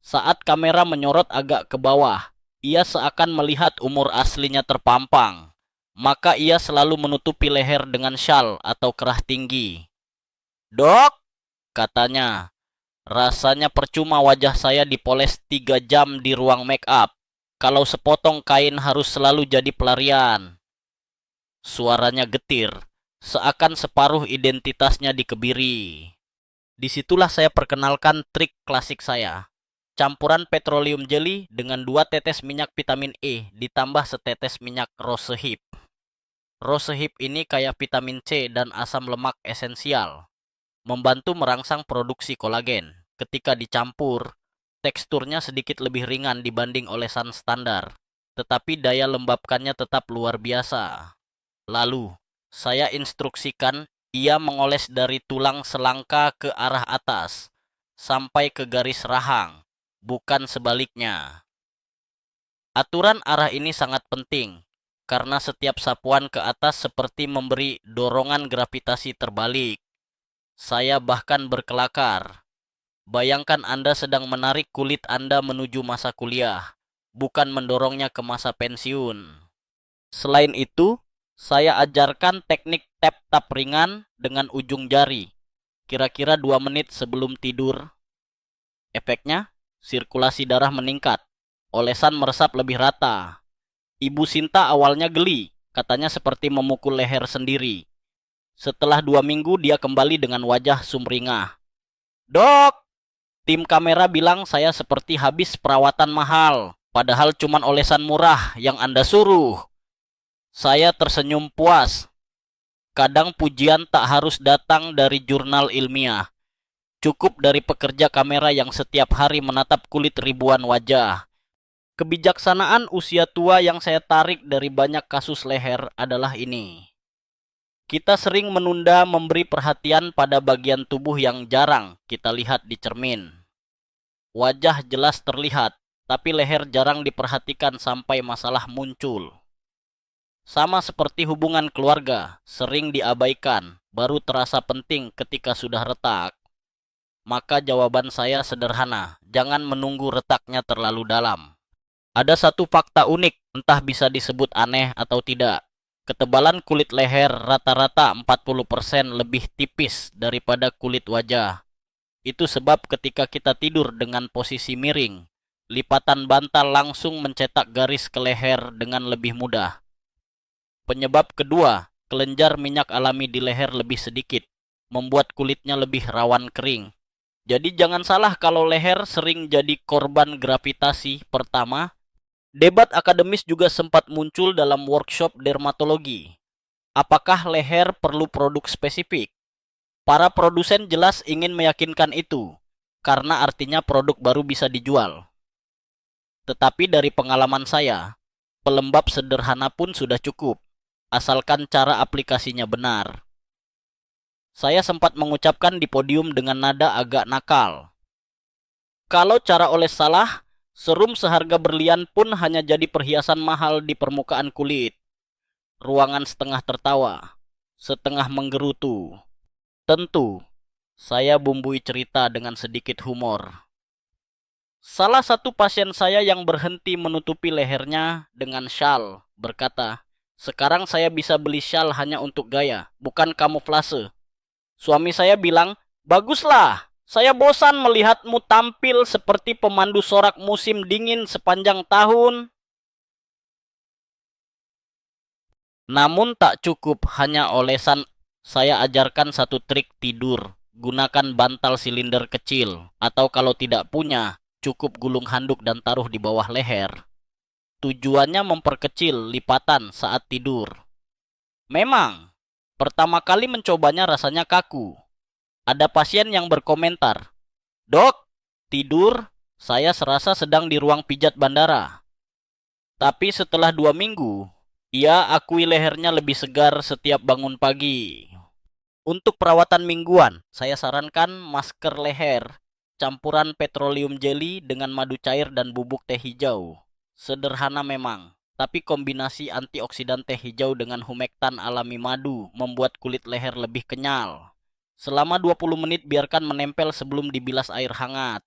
Saat kamera menyorot agak ke bawah, ia seakan melihat umur aslinya terpampang. Maka ia selalu menutupi leher dengan syal atau kerah tinggi. "Dok," katanya, "rasanya percuma wajah saya dipoles 3 jam di ruang make up. Kalau sepotong kain harus selalu jadi pelarian." Suaranya getir, seakan separuh identitasnya dikebiri. Disitulah saya perkenalkan trik klasik saya. Campuran petroleum jelly dengan 2 tetes minyak vitamin E ditambah setetes minyak rosehip. Rosehip ini kaya vitamin C dan asam lemak esensial, membantu merangsang produksi kolagen. Ketika dicampur, teksturnya sedikit lebih ringan dibanding olesan standar, tetapi daya lembabkannya tetap luar biasa. Lalu, saya instruksikan ia mengoles dari tulang selangka ke arah atas, sampai ke garis rahang, bukan sebaliknya. Aturan arah ini sangat penting, karena setiap sapuan ke atas seperti memberi dorongan gravitasi terbalik. Saya bahkan berkelakar. Bayangkan Anda sedang menarik kulit Anda menuju masa kuliah, bukan mendorongnya ke masa pensiun. Selain itu, saya ajarkan teknik tap-tap ringan dengan ujung jari, kira-kira 2 menit sebelum tidur. Efeknya, sirkulasi darah meningkat, olesan meresap lebih rata. Ibu Sinta awalnya geli, katanya seperti memukul leher sendiri. Setelah 2 minggu dia kembali dengan wajah sumringah. "Dok, tim kamera bilang saya seperti habis perawatan mahal, padahal cuman olesan murah yang Anda suruh." Saya tersenyum puas. Kadang pujian tak harus datang dari jurnal ilmiah. Cukup dari pekerja kamera yang setiap hari menatap kulit ribuan wajah. Kebijaksanaan usia tua yang saya tarik dari banyak kasus leher adalah ini. Kita sering menunda memberi perhatian pada bagian tubuh yang jarang kita lihat di cermin. Wajah jelas terlihat, tapi leher jarang diperhatikan sampai masalah muncul. Sama seperti hubungan keluarga, sering diabaikan, baru terasa penting ketika sudah retak. Maka jawaban saya sederhana, jangan menunggu retaknya terlalu dalam. Ada satu fakta unik, entah bisa disebut aneh atau tidak. Ketebalan kulit leher rata-rata 40% lebih tipis daripada kulit wajah. Itu sebab ketika kita tidur dengan posisi miring, lipatan bantal langsung mencetak garis ke leher dengan lebih mudah. Penyebab kedua, kelenjar minyak alami di leher lebih sedikit, membuat kulitnya lebih rawan kering. Jadi jangan salah kalau leher sering jadi korban gravitasi. Pertama, debat akademis juga sempat muncul dalam workshop dermatologi. Apakah leher perlu produk spesifik? Para produsen jelas ingin meyakinkan itu, karena artinya produk baru bisa dijual. Tetapi dari pengalaman saya, pelembab sederhana pun sudah cukup, asalkan cara aplikasinya benar. Saya sempat mengucapkan di podium dengan nada agak nakal. Kalau cara oles salah, serum seharga berlian pun hanya jadi perhiasan mahal di permukaan kulit. Ruangan setengah tertawa, setengah menggerutu. Tentu, saya bumbui cerita dengan sedikit humor. Salah satu pasien saya yang berhenti menutupi lehernya dengan syal berkata, "Sekarang saya bisa beli syal hanya untuk gaya, bukan kamuflase." Suami saya bilang, "Baguslah, saya bosan melihatmu tampil seperti pemandu sorak musim dingin sepanjang tahun." Namun tak cukup hanya olesan, saya ajarkan satu trik tidur. Gunakan bantal silinder kecil, atau kalau tidak punya, cukup gulung handuk dan taruh di bawah leher. Tujuannya memperkecil lipatan saat tidur. Memang, pertama kali mencobanya rasanya kaku. Ada pasien yang berkomentar, "Dok, tidur, saya serasa sedang di ruang pijat bandara." Tapi setelah 2 minggu, ia akui lehernya lebih segar setiap bangun pagi. Untuk perawatan mingguan, saya sarankan masker leher, campuran petroleum jelly dengan madu cair dan bubuk teh hijau. Sederhana memang, tapi kombinasi antioksidan teh hijau dengan humektan alami madu membuat kulit leher lebih kenyal. Selama 20 menit biarkan menempel sebelum dibilas air hangat.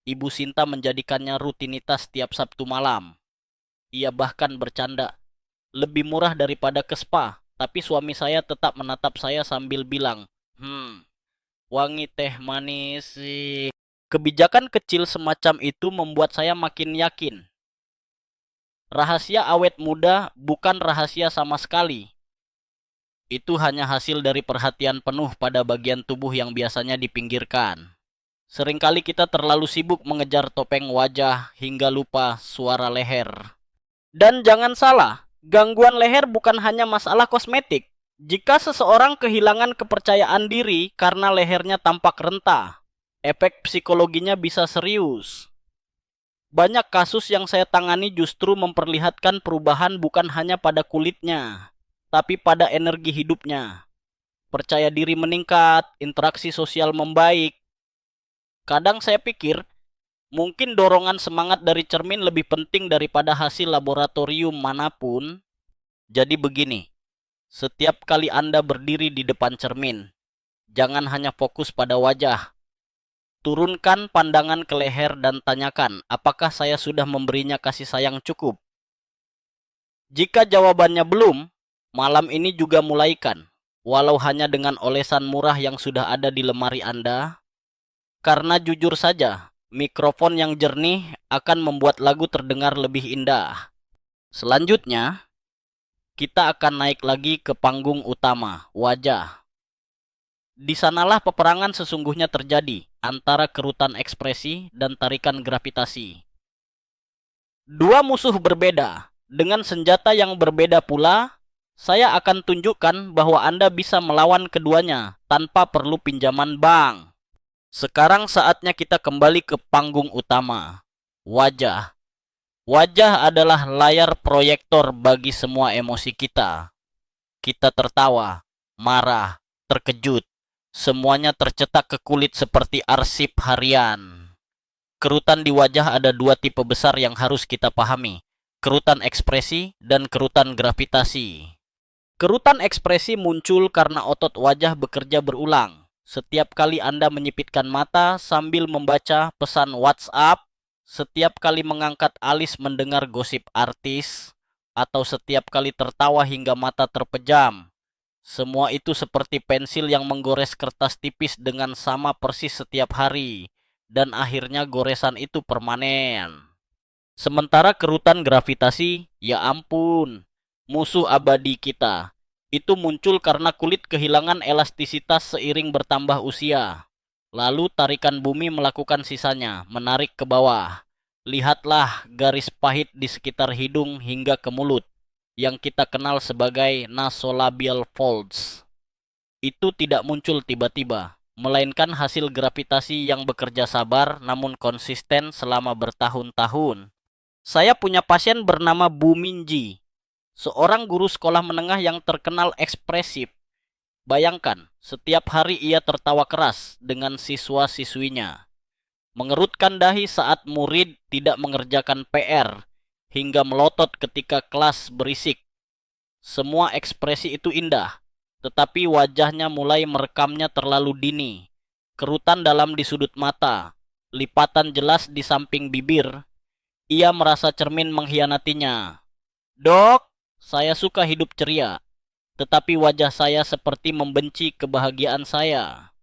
Ibu Sinta menjadikannya rutinitas tiap Sabtu malam. Ia bahkan bercanda, "Lebih murah daripada ke spa." Tapi suami saya tetap menatap saya sambil bilang, wangi teh manis sih." Kebijakan kecil semacam itu membuat saya makin yakin. Rahasia awet muda bukan rahasia sama sekali. Itu hanya hasil dari perhatian penuh pada bagian tubuh yang biasanya dipinggirkan. Seringkali kita terlalu sibuk mengejar topeng wajah hingga lupa suara leher. Dan jangan salah, gangguan leher bukan hanya masalah kosmetik. Jika seseorang kehilangan kepercayaan diri karena lehernya tampak rentah, efek psikologinya bisa serius. Banyak kasus yang saya tangani justru memperlihatkan perubahan bukan hanya pada kulitnya, tapi pada energi hidupnya. Percaya diri meningkat, interaksi sosial membaik. Kadang saya pikir, mungkin dorongan semangat dari cermin lebih penting daripada hasil laboratorium manapun. Jadi begini, setiap kali Anda berdiri di depan cermin, jangan hanya fokus pada wajah. Turunkan pandangan ke leher dan tanyakan, apakah saya sudah memberinya kasih sayang cukup? Jika jawabannya belum, malam ini juga mulaikan, walau hanya dengan olesan murah yang sudah ada di lemari Anda. Karena jujur saja, mikrofon yang jernih akan membuat lagu terdengar lebih indah. Selanjutnya, kita akan naik lagi ke panggung utama, wajah. Di sanalah peperangan sesungguhnya terjadi antara kerutan ekspresi dan tarikan gravitasi. Dua musuh berbeda, dengan senjata yang berbeda pula. Saya akan tunjukkan bahwa Anda bisa melawan keduanya tanpa perlu pinjaman bank. Sekarang saatnya kita kembali ke panggung utama, wajah. Wajah adalah layar proyektor bagi semua emosi kita. Kita tertawa, marah, terkejut. Semuanya tercetak ke kulit seperti arsip harian. Kerutan di wajah ada dua tipe besar yang harus kita pahami. Kerutan ekspresi dan kerutan gravitasi. Kerutan ekspresi muncul karena otot wajah bekerja berulang. Setiap kali Anda menyipitkan mata sambil membaca pesan WhatsApp, setiap kali mengangkat alis mendengar gosip artis, atau setiap kali tertawa hingga mata terpejam. Semua itu seperti pensil yang menggores kertas tipis dengan sama persis setiap hari, dan akhirnya goresan itu permanen. Sementara kerutan gravitasi, ya ampun, musuh abadi kita. Itu muncul karena kulit kehilangan elastisitas seiring bertambah usia. Lalu tarikan bumi melakukan sisanya, menarik ke bawah. Lihatlah garis pahit di sekitar hidung hingga ke mulut, yang kita kenal sebagai nasolabial folds. Itu tidak muncul tiba-tiba, melainkan hasil gravitasi yang bekerja sabar namun konsisten selama bertahun-tahun. Saya punya pasien bernama Bu Minji, seorang guru sekolah menengah yang terkenal ekspresif. Bayangkan, setiap hari ia tertawa keras dengan siswa-siswinya, mengerutkan dahi saat murid tidak mengerjakan PR, hingga melotot ketika kelas berisik. Semua ekspresi itu indah, tetapi wajahnya mulai merekamnya terlalu dini. Kerutan dalam di sudut mata, lipatan jelas di samping bibir. Ia merasa cermin mengkhianatinya. Dok, saya suka hidup ceria, tetapi wajah saya seperti membenci kebahagiaan saya.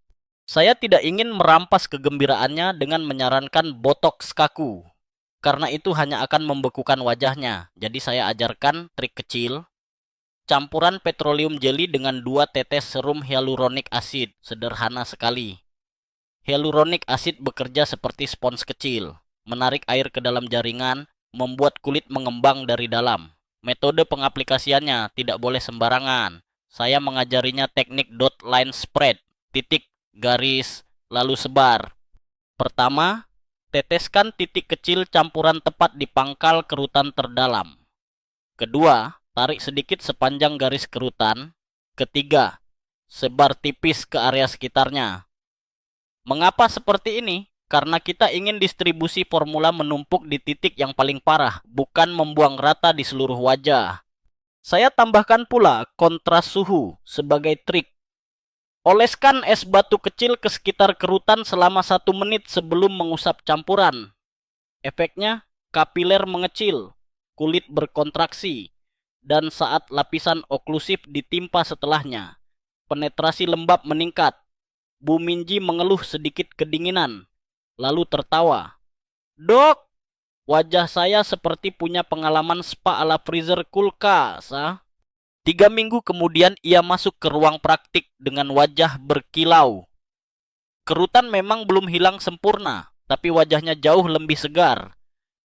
Saya tidak ingin merampas kegembiraannya dengan menyarankan botox kaku, karena itu hanya akan membekukan wajahnya. Jadi saya ajarkan trik kecil, campuran petroleum jelly dengan 2 tetes serum hyaluronic acid, sederhana sekali. Hyaluronic acid bekerja seperti spons kecil, menarik air ke dalam jaringan, membuat kulit mengembang dari dalam. Metode pengaplikasiannya tidak boleh sembarangan. Saya mengajarinya teknik dot line spread, titik, garis, lalu sebar. Pertama, teteskan titik kecil campuran tepat di pangkal kerutan terdalam. Kedua, tarik sedikit sepanjang garis kerutan. Ketiga, sebar tipis ke area sekitarnya. Mengapa seperti ini? Karena kita ingin distribusi formula menumpuk di titik yang paling parah, bukan membuang rata di seluruh wajah. Saya tambahkan pula kontras suhu sebagai trik. Oleskan es batu kecil ke sekitar kerutan selama 1 menit sebelum mengusap campuran. Efeknya, kapiler mengecil, kulit berkontraksi, dan saat lapisan oklusif ditimpa setelahnya, penetrasi lembab meningkat. Bu Minji mengeluh sedikit kedinginan, lalu tertawa. Dok, wajah saya seperti punya pengalaman spa ala freezer kulkas. 3 minggu kemudian ia masuk ke ruang praktik dengan wajah berkilau. Kerutan memang belum hilang sempurna, tapi wajahnya jauh lebih segar.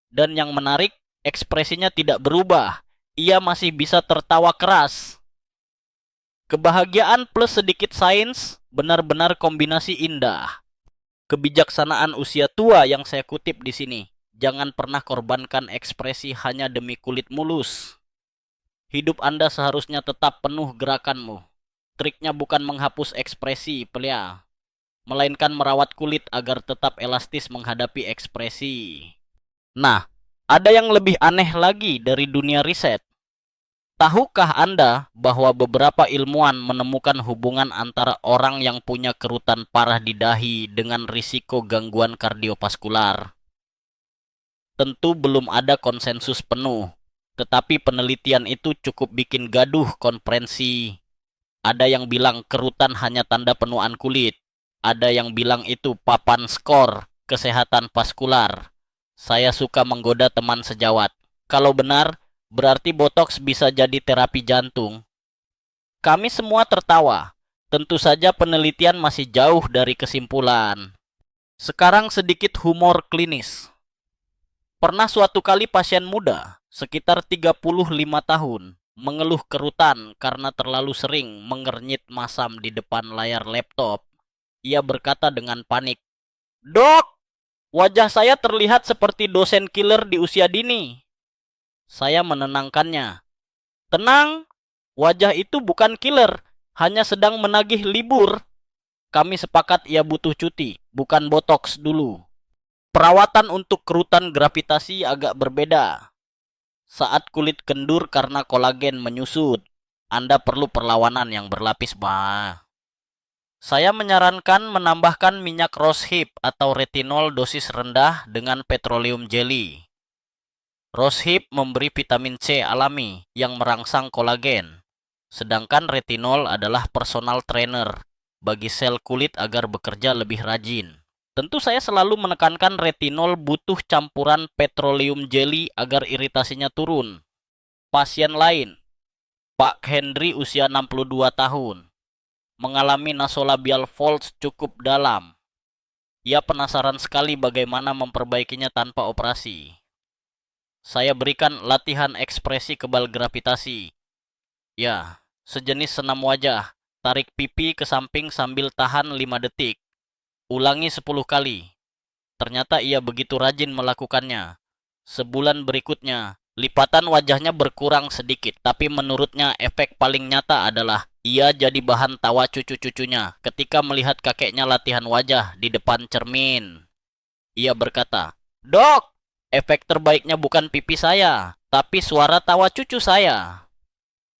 Dan yang menarik, ekspresinya tidak berubah. Ia masih bisa tertawa keras. Kebahagiaan plus sedikit sains, benar-benar kombinasi indah. Kebijaksanaan usia tua yang saya kutip di sini. Jangan pernah korbankan ekspresi hanya demi kulit mulus. Hidup Anda seharusnya tetap penuh gerakanmu. Triknya bukan menghapus ekspresi, pelia, melainkan merawat kulit agar tetap elastis menghadapi ekspresi. Nah, ada yang lebih aneh lagi dari dunia riset. Tahukah Anda bahwa beberapa ilmuwan menemukan hubungan antara orang yang punya kerutan parah di dahi dengan risiko gangguan kardiovaskular? Tentu belum ada konsensus penuh, tetapi penelitian itu cukup bikin gaduh konferensi. Ada yang bilang kerutan hanya tanda penuaan kulit. Ada yang bilang itu papan skor kesehatan vaskular. Saya suka menggoda teman sejawat. Kalau benar, berarti botox bisa jadi terapi jantung. Kami semua tertawa. Tentu saja penelitian masih jauh dari kesimpulan. Sekarang sedikit humor klinis. Pernah suatu kali pasien muda, sekitar 35 tahun, mengeluh kerutan karena terlalu sering mengernyit masam di depan layar laptop. Ia berkata dengan panik, "Dok, wajah saya terlihat seperti dosen killer di usia dini." Saya menenangkannya. Tenang, wajah itu bukan killer, hanya sedang menagih libur. Kami sepakat ia butuh cuti, bukan botox dulu. Perawatan untuk kerutan gravitasi agak berbeda. Saat kulit kendur karena kolagen menyusut, Anda perlu perlawanan yang berlapis, Saya menyarankan menambahkan minyak rosehip atau retinol dosis rendah dengan petroleum jelly. Rosehip memberi vitamin C alami yang merangsang kolagen, sedangkan retinol adalah personal trainer bagi sel kulit agar bekerja lebih rajin. Tentu saya selalu menekankan retinol butuh campuran petroleum jelly agar iritasinya turun. Pasien lain, Pak Henry usia 62 tahun, mengalami nasolabial folds cukup dalam. Ia penasaran sekali bagaimana memperbaikinya tanpa operasi. Saya berikan latihan ekspresi kebal gravitasi. Ya, sejenis senam wajah. Tarik pipi ke samping sambil tahan 5 detik. Ulangi 10 kali. Ternyata ia begitu rajin melakukannya. Sebulan berikutnya, lipatan wajahnya berkurang sedikit. Tapi menurutnya efek paling nyata adalah Ia jadi bahan tawa cucu-cucunya ketika melihat kakeknya latihan wajah di depan cermin. Ia berkata, "Dok, efek terbaiknya bukan pipi saya, tapi suara tawa cucu saya."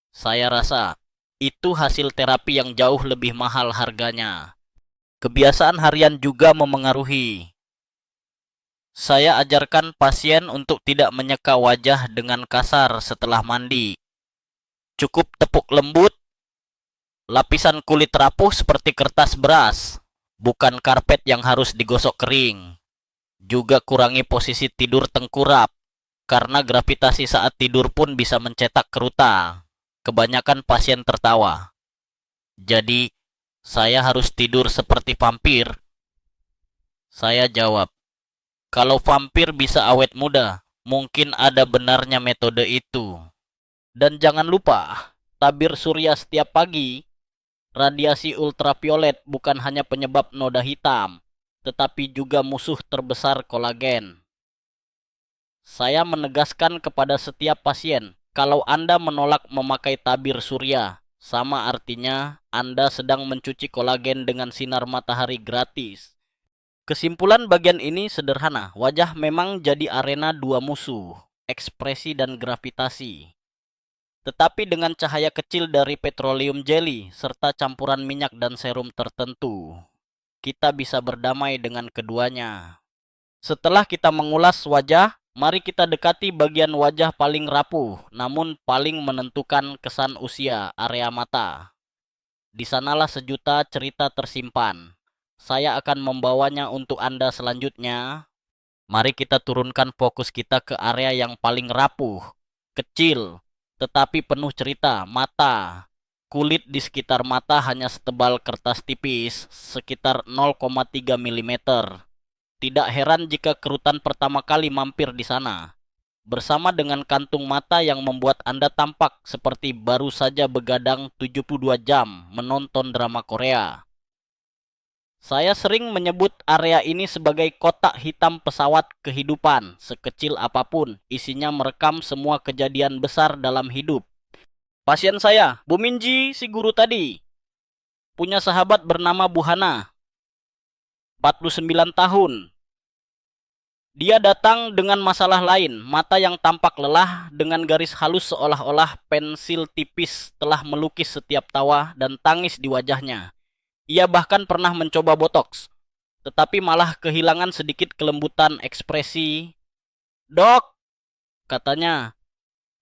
Saya rasa itu hasil terapi yang jauh lebih mahal harganya. Kebiasaan harian juga memengaruhi. Saya ajarkan pasien untuk tidak menyeka wajah dengan kasar setelah mandi. Cukup tepuk lembut, lapisan kulit rapuh seperti kertas beras, bukan karpet yang harus digosok kering. Juga kurangi posisi tidur tengkurap, karena gravitasi saat tidur pun bisa mencetak kerutan. Kebanyakan pasien tertawa. "Jadi, saya harus tidur seperti vampir?" Saya jawab, "Kalau vampir bisa awet muda, mungkin ada benarnya metode itu." Dan jangan lupa, tabir surya setiap pagi. Radiasi ultraviolet bukan hanya penyebab noda hitam, tetapi juga musuh terbesar kolagen. Saya menegaskan kepada setiap pasien, kalau Anda menolak memakai tabir surya, sama artinya Anda sedang mencuci kolagen dengan sinar matahari gratis. Kesimpulan bagian ini sederhana, wajah memang jadi arena dua musuh, ekspresi dan gravitasi. Tetapi dengan cahaya kecil dari petroleum jelly serta campuran minyak dan serum tertentu, kita bisa berdamai dengan keduanya. Setelah kita mengulas wajah, mari kita dekati bagian wajah paling rapuh, namun paling menentukan kesan usia, area mata. Di sanalah sejuta cerita tersimpan. Saya akan membawanya untuk Anda selanjutnya. Mari kita turunkan fokus kita ke area yang paling rapuh, kecil, tetapi penuh cerita, mata. Kulit di sekitar mata hanya setebal kertas tipis, sekitar 0,3 mm. Tidak heran jika kerutan pertama kali mampir di sana, bersama dengan kantung mata yang membuat Anda tampak seperti baru saja begadang 72 jam menonton drama Korea. Saya sering menyebut area ini sebagai kotak hitam pesawat kehidupan. Sekecil apapun, isinya merekam semua kejadian besar dalam hidup. Pasien saya, Bu Minji, si guru tadi, punya sahabat bernama Bu Hana, 49 tahun. Dia datang dengan masalah lain, mata yang tampak lelah dengan garis halus seolah-olah pensil tipis telah melukis setiap tawa dan tangis di wajahnya. Ia bahkan pernah mencoba botox, tetapi malah kehilangan sedikit kelembutan ekspresi. "Dok," katanya,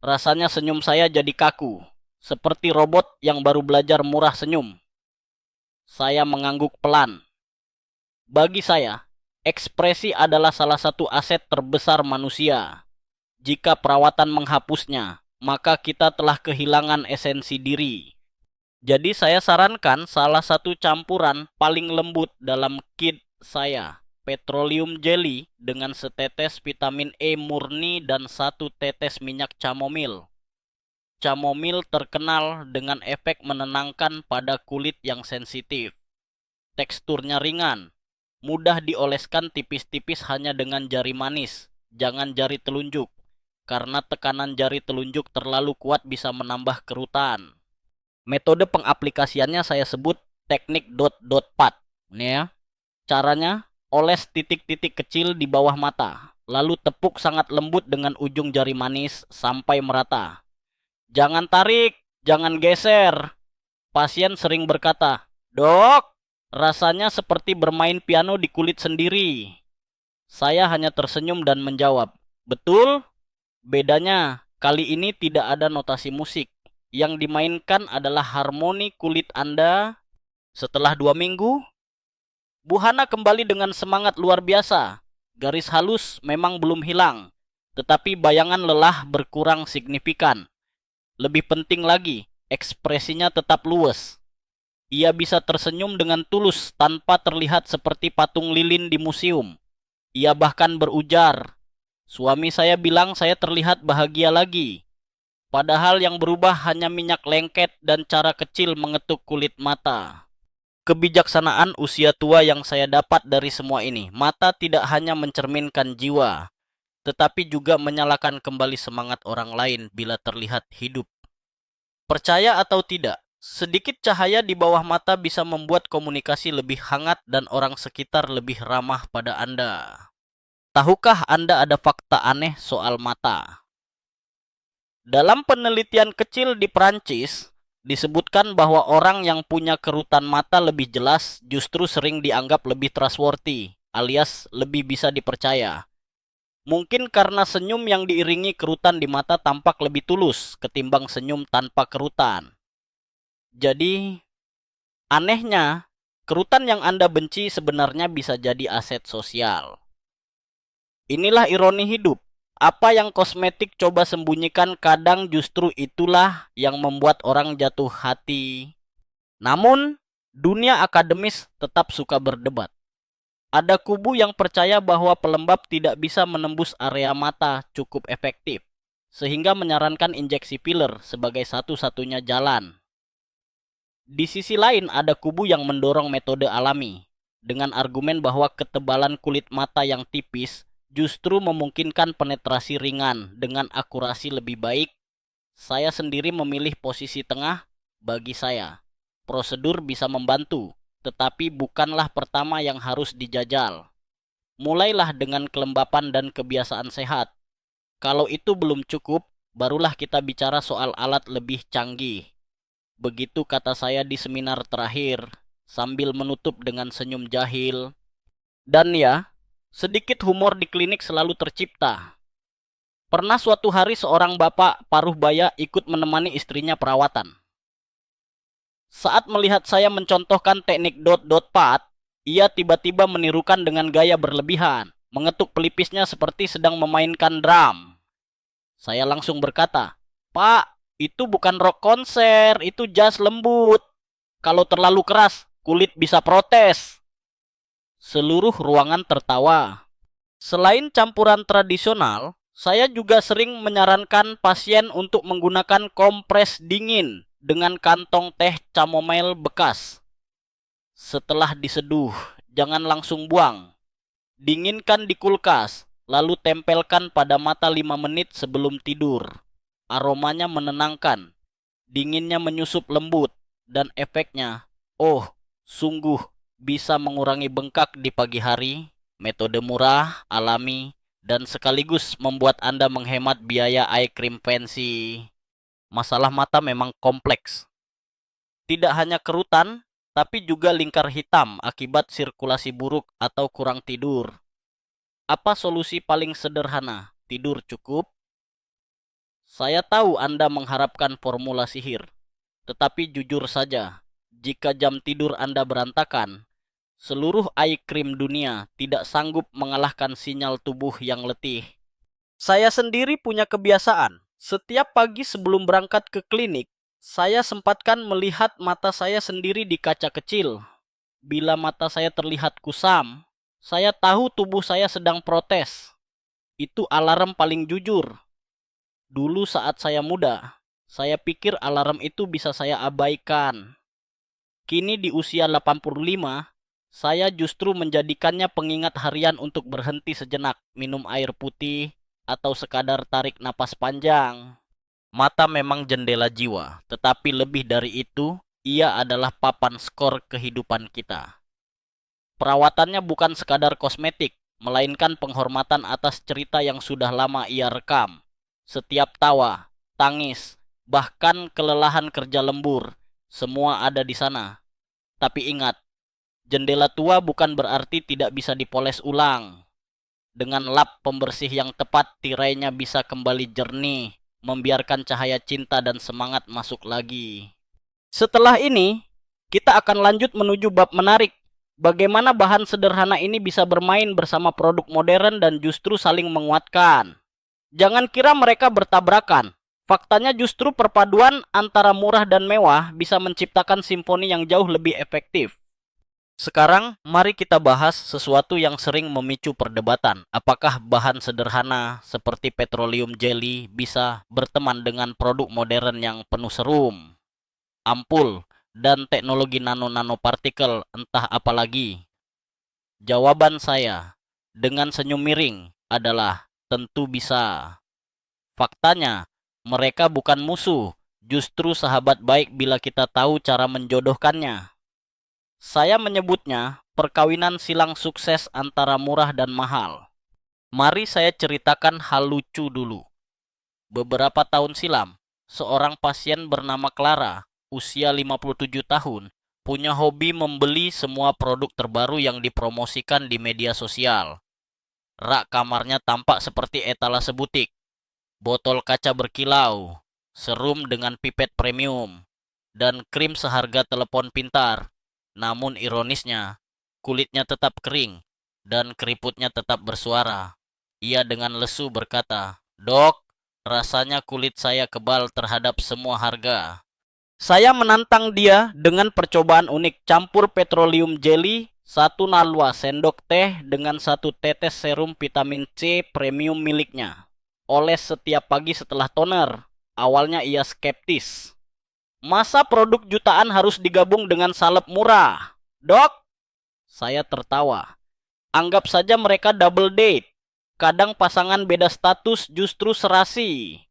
"rasanya senyum saya jadi kaku, seperti robot yang baru belajar murah senyum." Saya mengangguk pelan. Bagi saya, ekspresi adalah salah satu aset terbesar manusia. Jika perawatan menghapusnya, maka kita telah kehilangan esensi diri. Jadi saya sarankan salah satu campuran paling lembut dalam kit saya, petroleum jelly dengan setetes vitamin E murni dan satu tetes minyak chamomil. Chamomil terkenal dengan efek menenangkan pada kulit yang sensitif. Teksturnya ringan, mudah dioleskan tipis-tipis hanya dengan jari manis, jangan jari telunjuk, karena tekanan jari telunjuk terlalu kuat bisa menambah kerutan. Metode pengaplikasiannya saya sebut teknik dot-dot pat. Ini ya. Caranya, oles titik-titik kecil di bawah mata, lalu tepuk sangat lembut dengan ujung jari manis sampai merata. Jangan tarik, jangan geser. Pasien sering berkata, "Dok, rasanya seperti bermain piano di kulit sendiri." Saya hanya tersenyum dan menjawab, "Betul, bedanya kali ini tidak ada notasi musik. Yang dimainkan adalah harmoni kulit Anda." Setelah 2 minggu, Bu Hana kembali dengan semangat luar biasa. Garis halus memang belum hilang, tetapi bayangan lelah berkurang signifikan. Lebih penting lagi, ekspresinya tetap luwes. Ia bisa tersenyum dengan tulus tanpa terlihat seperti patung lilin di museum. Ia bahkan berujar, "Suami saya bilang saya terlihat bahagia lagi." Padahal yang berubah hanya minyak lengket dan cara kecil mengetuk kulit mata. Kebijaksanaan usia tua yang saya dapat dari semua ini, mata tidak hanya mencerminkan jiwa, tetapi juga menyalakan kembali semangat orang lain bila terlihat hidup. Percaya atau tidak, Sedikit cahaya di bawah mata bisa membuat komunikasi lebih hangat dan orang sekitar lebih ramah pada Anda. Tahukah Anda ada fakta aneh soal mata? Dalam penelitian kecil di Prancis, disebutkan bahwa orang yang punya kerutan mata lebih jelas justru sering dianggap lebih trustworthy, alias lebih bisa dipercaya. Mungkin karena senyum yang diiringi kerutan di mata tampak lebih tulus ketimbang senyum tanpa kerutan. Jadi, anehnya, kerutan yang Anda benci sebenarnya bisa jadi aset sosial. Inilah ironi hidup. Apa yang kosmetik coba sembunyikan kadang justru itulah yang membuat orang jatuh hati. Namun, dunia akademis tetap suka berdebat. Ada kubu yang percaya bahwa pelembab tidak bisa menembus area mata cukup efektif, sehingga menyarankan injeksi filler sebagai satu-satunya jalan. Di sisi lain ada kubu yang mendorong metode alami, dengan argumen bahwa ketebalan kulit mata yang tipis justru memungkinkan penetrasi ringan dengan akurasi lebih baik. Saya sendiri memilih posisi tengah. Bagi saya, prosedur bisa membantu, tetapi bukanlah pertama yang harus dijajal. Mulailah dengan kelembapan dan kebiasaan sehat. Kalau itu belum cukup, barulah kita bicara soal alat lebih canggih. Begitu kata saya di seminar terakhir, sambil menutup dengan senyum jahil. Dan ya, sedikit humor di klinik selalu tercipta. Pernah suatu hari seorang bapak paruh baya ikut menemani istrinya perawatan. Saat melihat saya mencontohkan teknik dot-dot pat, ia tiba-tiba menirukan dengan gaya berlebihan, mengetuk pelipisnya seperti sedang memainkan drum. Saya langsung berkata, "Pak, itu bukan rock konser, itu jazz lembut. Kalau terlalu keras, kulit bisa protes." Seluruh ruangan tertawa. Selain campuran tradisional, saya juga sering menyarankan pasien untuk menggunakan kompres dingin dengan kantong teh chamomile bekas. Setelah diseduh, jangan langsung buang. Dinginkan di kulkas, lalu tempelkan pada mata 5 menit sebelum tidur. Aromanya menenangkan, dinginnya menyusup lembut, dan efeknya, oh, sungguh bisa mengurangi bengkak di pagi hari. Metode murah, alami, dan sekaligus membuat Anda menghemat biaya eye cream fancy. Masalah mata memang kompleks. Tidak hanya kerutan, tapi juga lingkar hitam akibat sirkulasi buruk atau kurang tidur. Apa solusi paling sederhana? Tidur cukup? Saya tahu Anda mengharapkan formula sihir, tetapi jujur saja, jika jam tidur Anda berantakan, seluruh eye cream dunia tidak sanggup mengalahkan sinyal tubuh yang letih. Saya sendiri punya kebiasaan, setiap pagi sebelum berangkat ke klinik, saya sempatkan melihat mata saya sendiri di kaca kecil. Bila mata saya terlihat kusam, saya tahu tubuh saya sedang protes. Itu alarm paling jujur. Dulu saat saya muda, saya pikir alarm itu bisa saya abaikan. Kini di usia 85, saya justru menjadikannya pengingat harian untuk berhenti sejenak, minum air putih, atau sekadar tarik napas panjang. Mata memang jendela jiwa, tetapi lebih dari itu, ia adalah papan skor kehidupan kita. Perawatannya bukan sekadar kosmetik, melainkan penghormatan atas cerita yang sudah lama ia rekam. Setiap tawa, tangis, bahkan kelelahan kerja lembur, semua ada di sana. Tapi ingat, jendela tua bukan berarti tidak bisa dipoles ulang. Dengan lap pembersih yang tepat, tirainya bisa kembali jernih, membiarkan cahaya cinta dan semangat masuk lagi. Setelah ini, kita akan lanjut menuju bab menarik. Bagaimana bahan sederhana ini bisa bermain bersama produk modern dan justru saling menguatkan. Jangan kira mereka bertabrakan. Faktanya justru perpaduan antara murah dan mewah bisa menciptakan simfoni yang jauh lebih efektif. Sekarang, mari kita bahas sesuatu yang sering memicu perdebatan. Apakah bahan sederhana seperti petroleum jelly bisa berteman dengan produk modern yang penuh serum, ampul, dan teknologi nano-nanopartikel entah apalagi? Jawaban saya, dengan senyum miring, adalah tentu bisa. Faktanya, mereka bukan musuh, justru sahabat baik bila kita tahu cara menjodohkannya. Saya menyebutnya perkawinan silang sukses antara murah dan mahal. Mari saya ceritakan hal lucu dulu. Beberapa tahun silam, seorang pasien bernama Clara, usia 57 tahun, punya hobi membeli semua produk terbaru yang dipromosikan di media sosial. Rak kamarnya tampak seperti etalase butik, botol kaca berkilau, serum dengan pipet premium, dan krim seharga telepon pintar. Namun ironisnya, kulitnya tetap kering dan keriputnya tetap bersuara. Ia dengan lesu berkata, "Dok, rasanya kulit saya kebal terhadap semua harga." Saya menantang dia dengan percobaan unik campur petroleum jelly, satu nalwa sendok teh dengan satu tetes serum vitamin C premium miliknya. Oles setiap pagi setelah toner. Awalnya ia skeptis. Masa produk jutaan harus digabung dengan salep murah? Dok, saya tertawa. Anggap saja mereka double date. Kadang pasangan beda status justru serasi.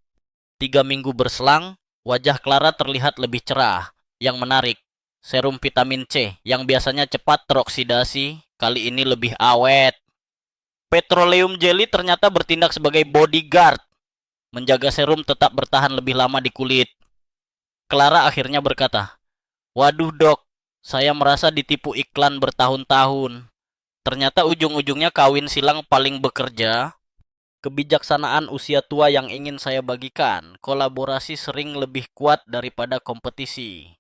3 minggu berselang, wajah Clara terlihat lebih cerah. Yang menarik, serum vitamin C yang biasanya cepat teroksidasi, kali ini lebih awet. Petroleum jelly ternyata bertindak sebagai bodyguard, menjaga serum tetap bertahan lebih lama di kulit. Clara akhirnya berkata, "Waduh dok, saya merasa ditipu iklan bertahun-tahun. Ternyata ujung-ujungnya kawin silang paling bekerja." Kebijaksanaan usia tua yang ingin saya bagikan, kolaborasi sering lebih kuat daripada kompetisi.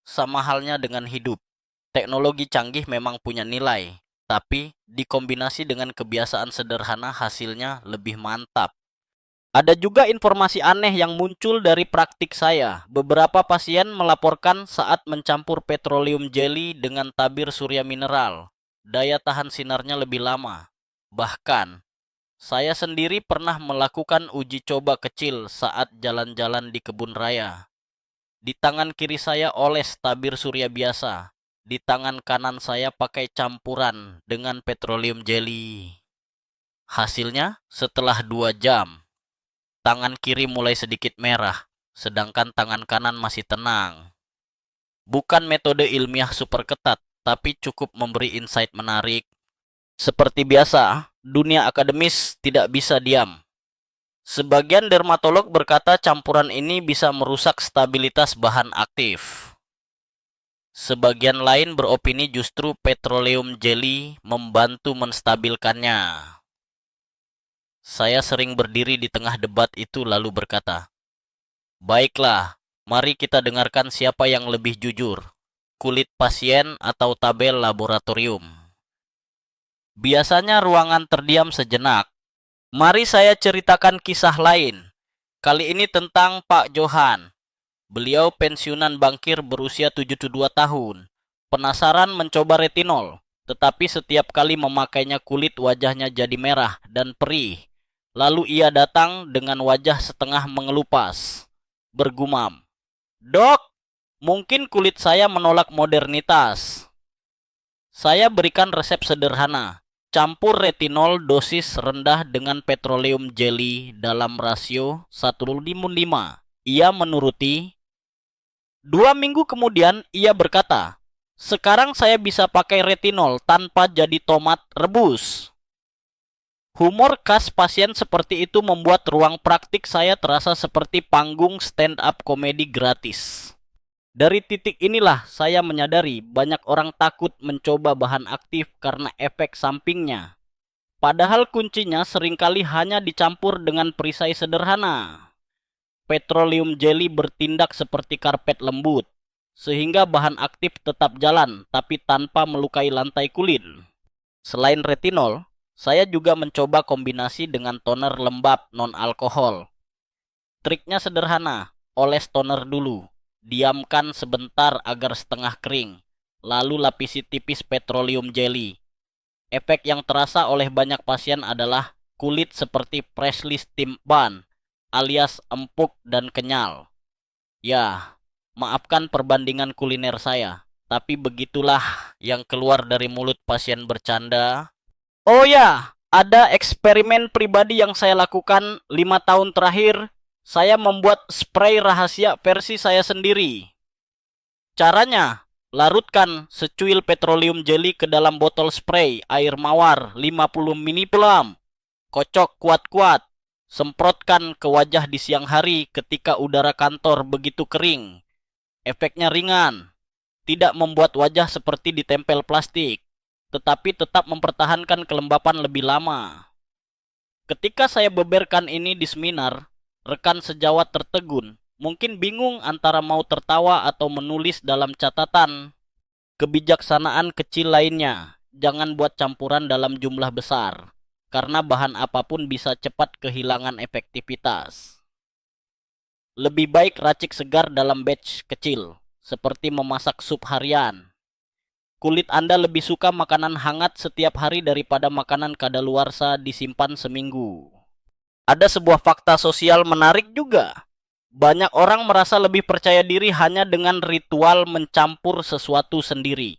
Sama halnya dengan hidup. Teknologi canggih memang punya nilai, tapi dikombinasi dengan kebiasaan sederhana hasilnya lebih mantap. Ada juga informasi aneh yang muncul dari praktik saya. Beberapa pasien melaporkan saat mencampur petroleum jelly dengan tabir surya mineral, daya tahan sinarnya lebih lama. Bahkan, saya sendiri pernah melakukan uji coba kecil saat jalan-jalan di kebun raya. Di tangan kiri saya oles tabir surya biasa. Di tangan kanan saya pakai campuran dengan petroleum jelly. Hasilnya, setelah 2 jam, tangan kiri mulai sedikit merah, sedangkan tangan kanan masih tenang. Bukan metode ilmiah super ketat, tapi cukup memberi insight menarik. Seperti biasa, dunia akademis tidak bisa diam. Sebagian dermatolog berkata campuran ini bisa merusak stabilitas bahan aktif. Sebagian lain beropini justru petroleum jelly membantu menstabilkannya. Saya sering berdiri di tengah debat itu lalu berkata, "Baiklah, mari kita dengarkan siapa yang lebih jujur, kulit pasien atau tabel laboratorium." Biasanya ruangan terdiam sejenak. Mari saya ceritakan kisah lain. Kali ini tentang Pak Johan. Beliau pensiunan bankir berusia 72 tahun. Penasaran mencoba retinol, tetapi setiap kali memakainya kulit wajahnya jadi merah dan perih. Lalu ia datang dengan wajah setengah mengelupas. Bergumam, "Dok, mungkin kulit saya menolak modernitas." Saya berikan resep sederhana. Campur retinol dosis rendah dengan petroleum jelly dalam rasio 1:5. Ia menuruti. 2 minggu kemudian ia berkata, "Sekarang saya bisa pakai retinol tanpa jadi tomat rebus." Humor khas pasien seperti itu membuat ruang praktik saya terasa seperti panggung stand-up komedi gratis. Dari titik inilah saya menyadari banyak orang takut mencoba bahan aktif karena efek sampingnya. Padahal kuncinya seringkali hanya dicampur dengan perisai sederhana. Petroleum jelly bertindak seperti karpet lembut, sehingga bahan aktif tetap jalan tapi tanpa melukai lantai kulit. Selain retinol, saya juga mencoba kombinasi dengan toner lembab non-alkohol. Triknya sederhana, oles toner dulu. Diamkan sebentar agar setengah kering, lalu lapisi tipis petroleum jelly. Efek yang terasa oleh banyak pasien adalah kulit seperti freshly steamed bun, alias empuk dan kenyal. Ya, maafkan perbandingan kuliner saya, tapi begitulah yang keluar dari mulut pasien bercanda. Oh ya, ada eksperimen pribadi yang saya lakukan 5 tahun terakhir. Saya membuat spray rahasia versi saya sendiri. Caranya, larutkan secuil petroleum jelly ke dalam botol spray air mawar 50 ml. Kocok kuat-kuat. Semprotkan ke wajah di siang hari ketika udara kantor begitu kering. Efeknya ringan, tidak membuat wajah seperti ditempel plastik, tetapi tetap mempertahankan kelembapan lebih lama. Ketika saya beberkan ini di seminar, rekan sejawat tertegun, mungkin bingung antara mau tertawa atau menulis dalam catatan. Kebijaksanaan kecil lainnya, jangan buat campuran dalam jumlah besar, karena bahan apapun bisa cepat kehilangan efektivitas. Lebih baik racik segar dalam batch kecil, seperti memasak sup harian. Kulit Anda lebih suka makanan hangat setiap hari daripada makanan kadaluarsa disimpan seminggu. Ada sebuah fakta sosial menarik juga. Banyak orang merasa lebih percaya diri hanya dengan ritual mencampur sesuatu sendiri.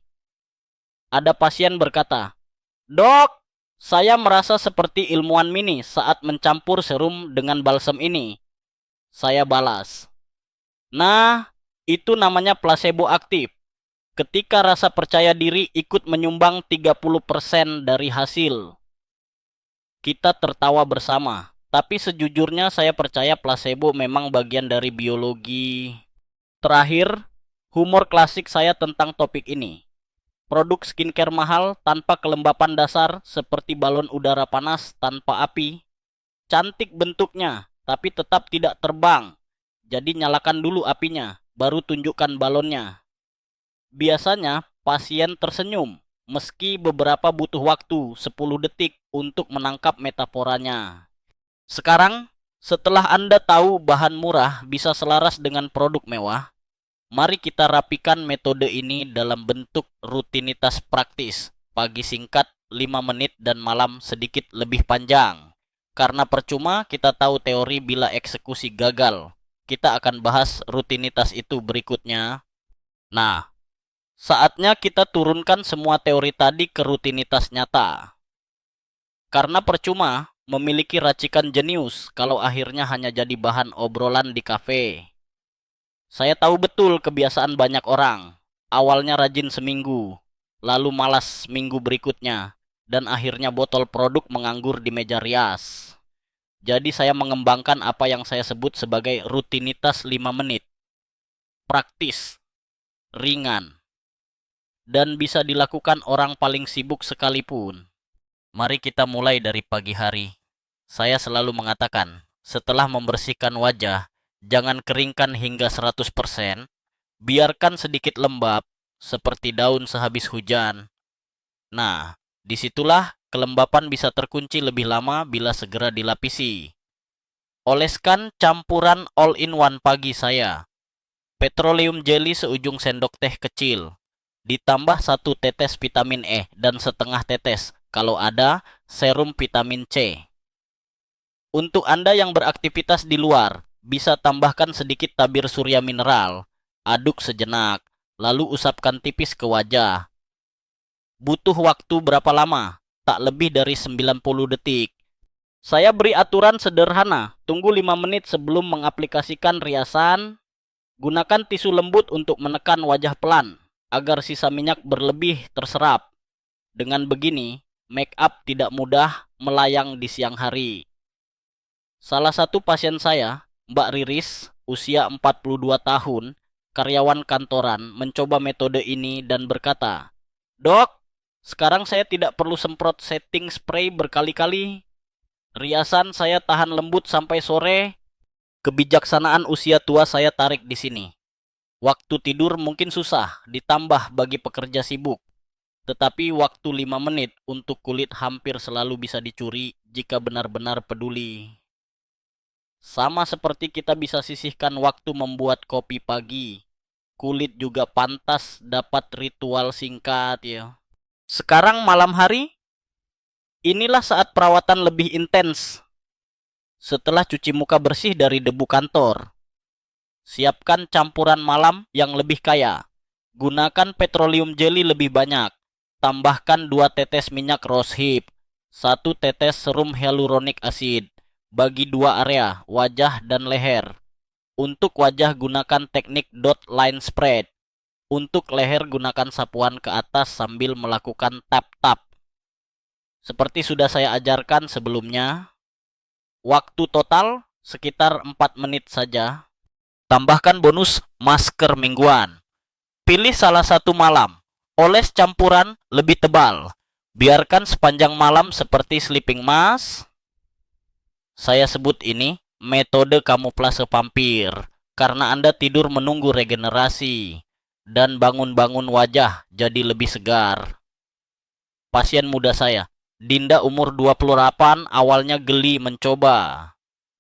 Ada pasien berkata, "Dok, saya merasa seperti ilmuwan mini saat mencampur serum dengan balsam ini." Saya balas, "Nah, itu namanya placebo aktif. Ketika rasa percaya diri ikut menyumbang 30% dari hasil." Kita tertawa bersama. Tapi sejujurnya saya percaya placebo memang bagian dari biologi. Terakhir, humor klasik saya tentang topik ini. Produk skincare mahal tanpa kelembapan dasar seperti balon udara panas tanpa api. Cantik bentuknya, tapi tetap tidak terbang. Jadi nyalakan dulu apinya, baru tunjukkan balonnya. Biasanya pasien tersenyum, meski beberapa butuh waktu 10 detik untuk menangkap metaforanya. Sekarang, setelah Anda tahu bahan murah bisa selaras dengan produk mewah, mari kita rapikan metode ini dalam bentuk rutinitas praktis. Pagi singkat 5 menit dan malam sedikit lebih panjang. Karena percuma kita tahu teori bila eksekusi gagal. Kita akan bahas rutinitas itu berikutnya. Nah, saatnya kita turunkan semua teori tadi ke rutinitas nyata. Karena percuma memiliki racikan jenius kalau akhirnya hanya jadi bahan obrolan di kafe. Saya tahu betul kebiasaan banyak orang. Awalnya rajin seminggu, lalu malas minggu berikutnya, dan akhirnya botol produk menganggur di meja rias. Jadi saya mengembangkan apa yang saya sebut sebagai rutinitas 5 menit. Praktis, ringan, dan bisa dilakukan orang paling sibuk sekalipun. Mari kita mulai dari pagi hari. Saya selalu mengatakan, setelah membersihkan wajah, jangan keringkan hingga 100%, biarkan sedikit lembab, seperti daun sehabis hujan. Nah, disitulah kelembapan bisa terkunci lebih lama bila segera dilapisi. Oleskan campuran all-in-one pagi saya. Petroleum jelly seujung sendok teh kecil, ditambah 1 tetes vitamin E dan setengah tetes, kalau ada, serum vitamin C. Untuk Anda yang beraktivitas di luar, bisa tambahkan sedikit tabir surya mineral, aduk sejenak, lalu usapkan tipis ke wajah. Butuh waktu berapa lama? Tak lebih dari 90 detik. Saya beri aturan sederhana, tunggu 5 menit sebelum mengaplikasikan riasan. Gunakan tisu lembut untuk menekan wajah pelan, agar sisa minyak berlebih terserap. Dengan begini, make up tidak mudah melayang di siang hari. Salah satu pasien saya, Mbak Riris, usia 42 tahun, karyawan kantoran, mencoba metode ini dan berkata, "Dok, sekarang saya tidak perlu semprot setting spray berkali-kali. Riasan saya tahan lembut sampai sore." Kebijaksanaan usia tua saya tarik di sini. Waktu tidur mungkin susah, ditambah bagi pekerja sibuk. Tetapi waktu 5 menit untuk kulit hampir selalu bisa dicuri jika benar-benar peduli. Sama seperti kita bisa sisihkan waktu membuat kopi pagi, kulit juga pantas dapat ritual singkat ya. Sekarang malam hari, inilah saat perawatan lebih intens. Setelah cuci muka bersih dari debu kantor, siapkan campuran malam yang lebih kaya. Gunakan petroleum jelly lebih banyak. Tambahkan 2 tetes minyak rosehip, 1 tetes serum hyaluronic acid, bagi dua area, wajah dan leher. Untuk wajah gunakan teknik dot line spread. Untuk leher gunakan sapuan ke atas sambil melakukan tap-tap. Seperti sudah saya ajarkan sebelumnya, waktu total sekitar 4 menit saja. Tambahkan bonus masker mingguan. Pilih salah satu malam. Oles campuran lebih tebal. Biarkan sepanjang malam seperti sleeping mask. Saya sebut ini metode kamuflase vampir karena Anda tidur menunggu regenerasi dan bangun-bangun wajah jadi lebih segar. Pasien muda saya, Dinda umur 28, awalnya geli mencoba.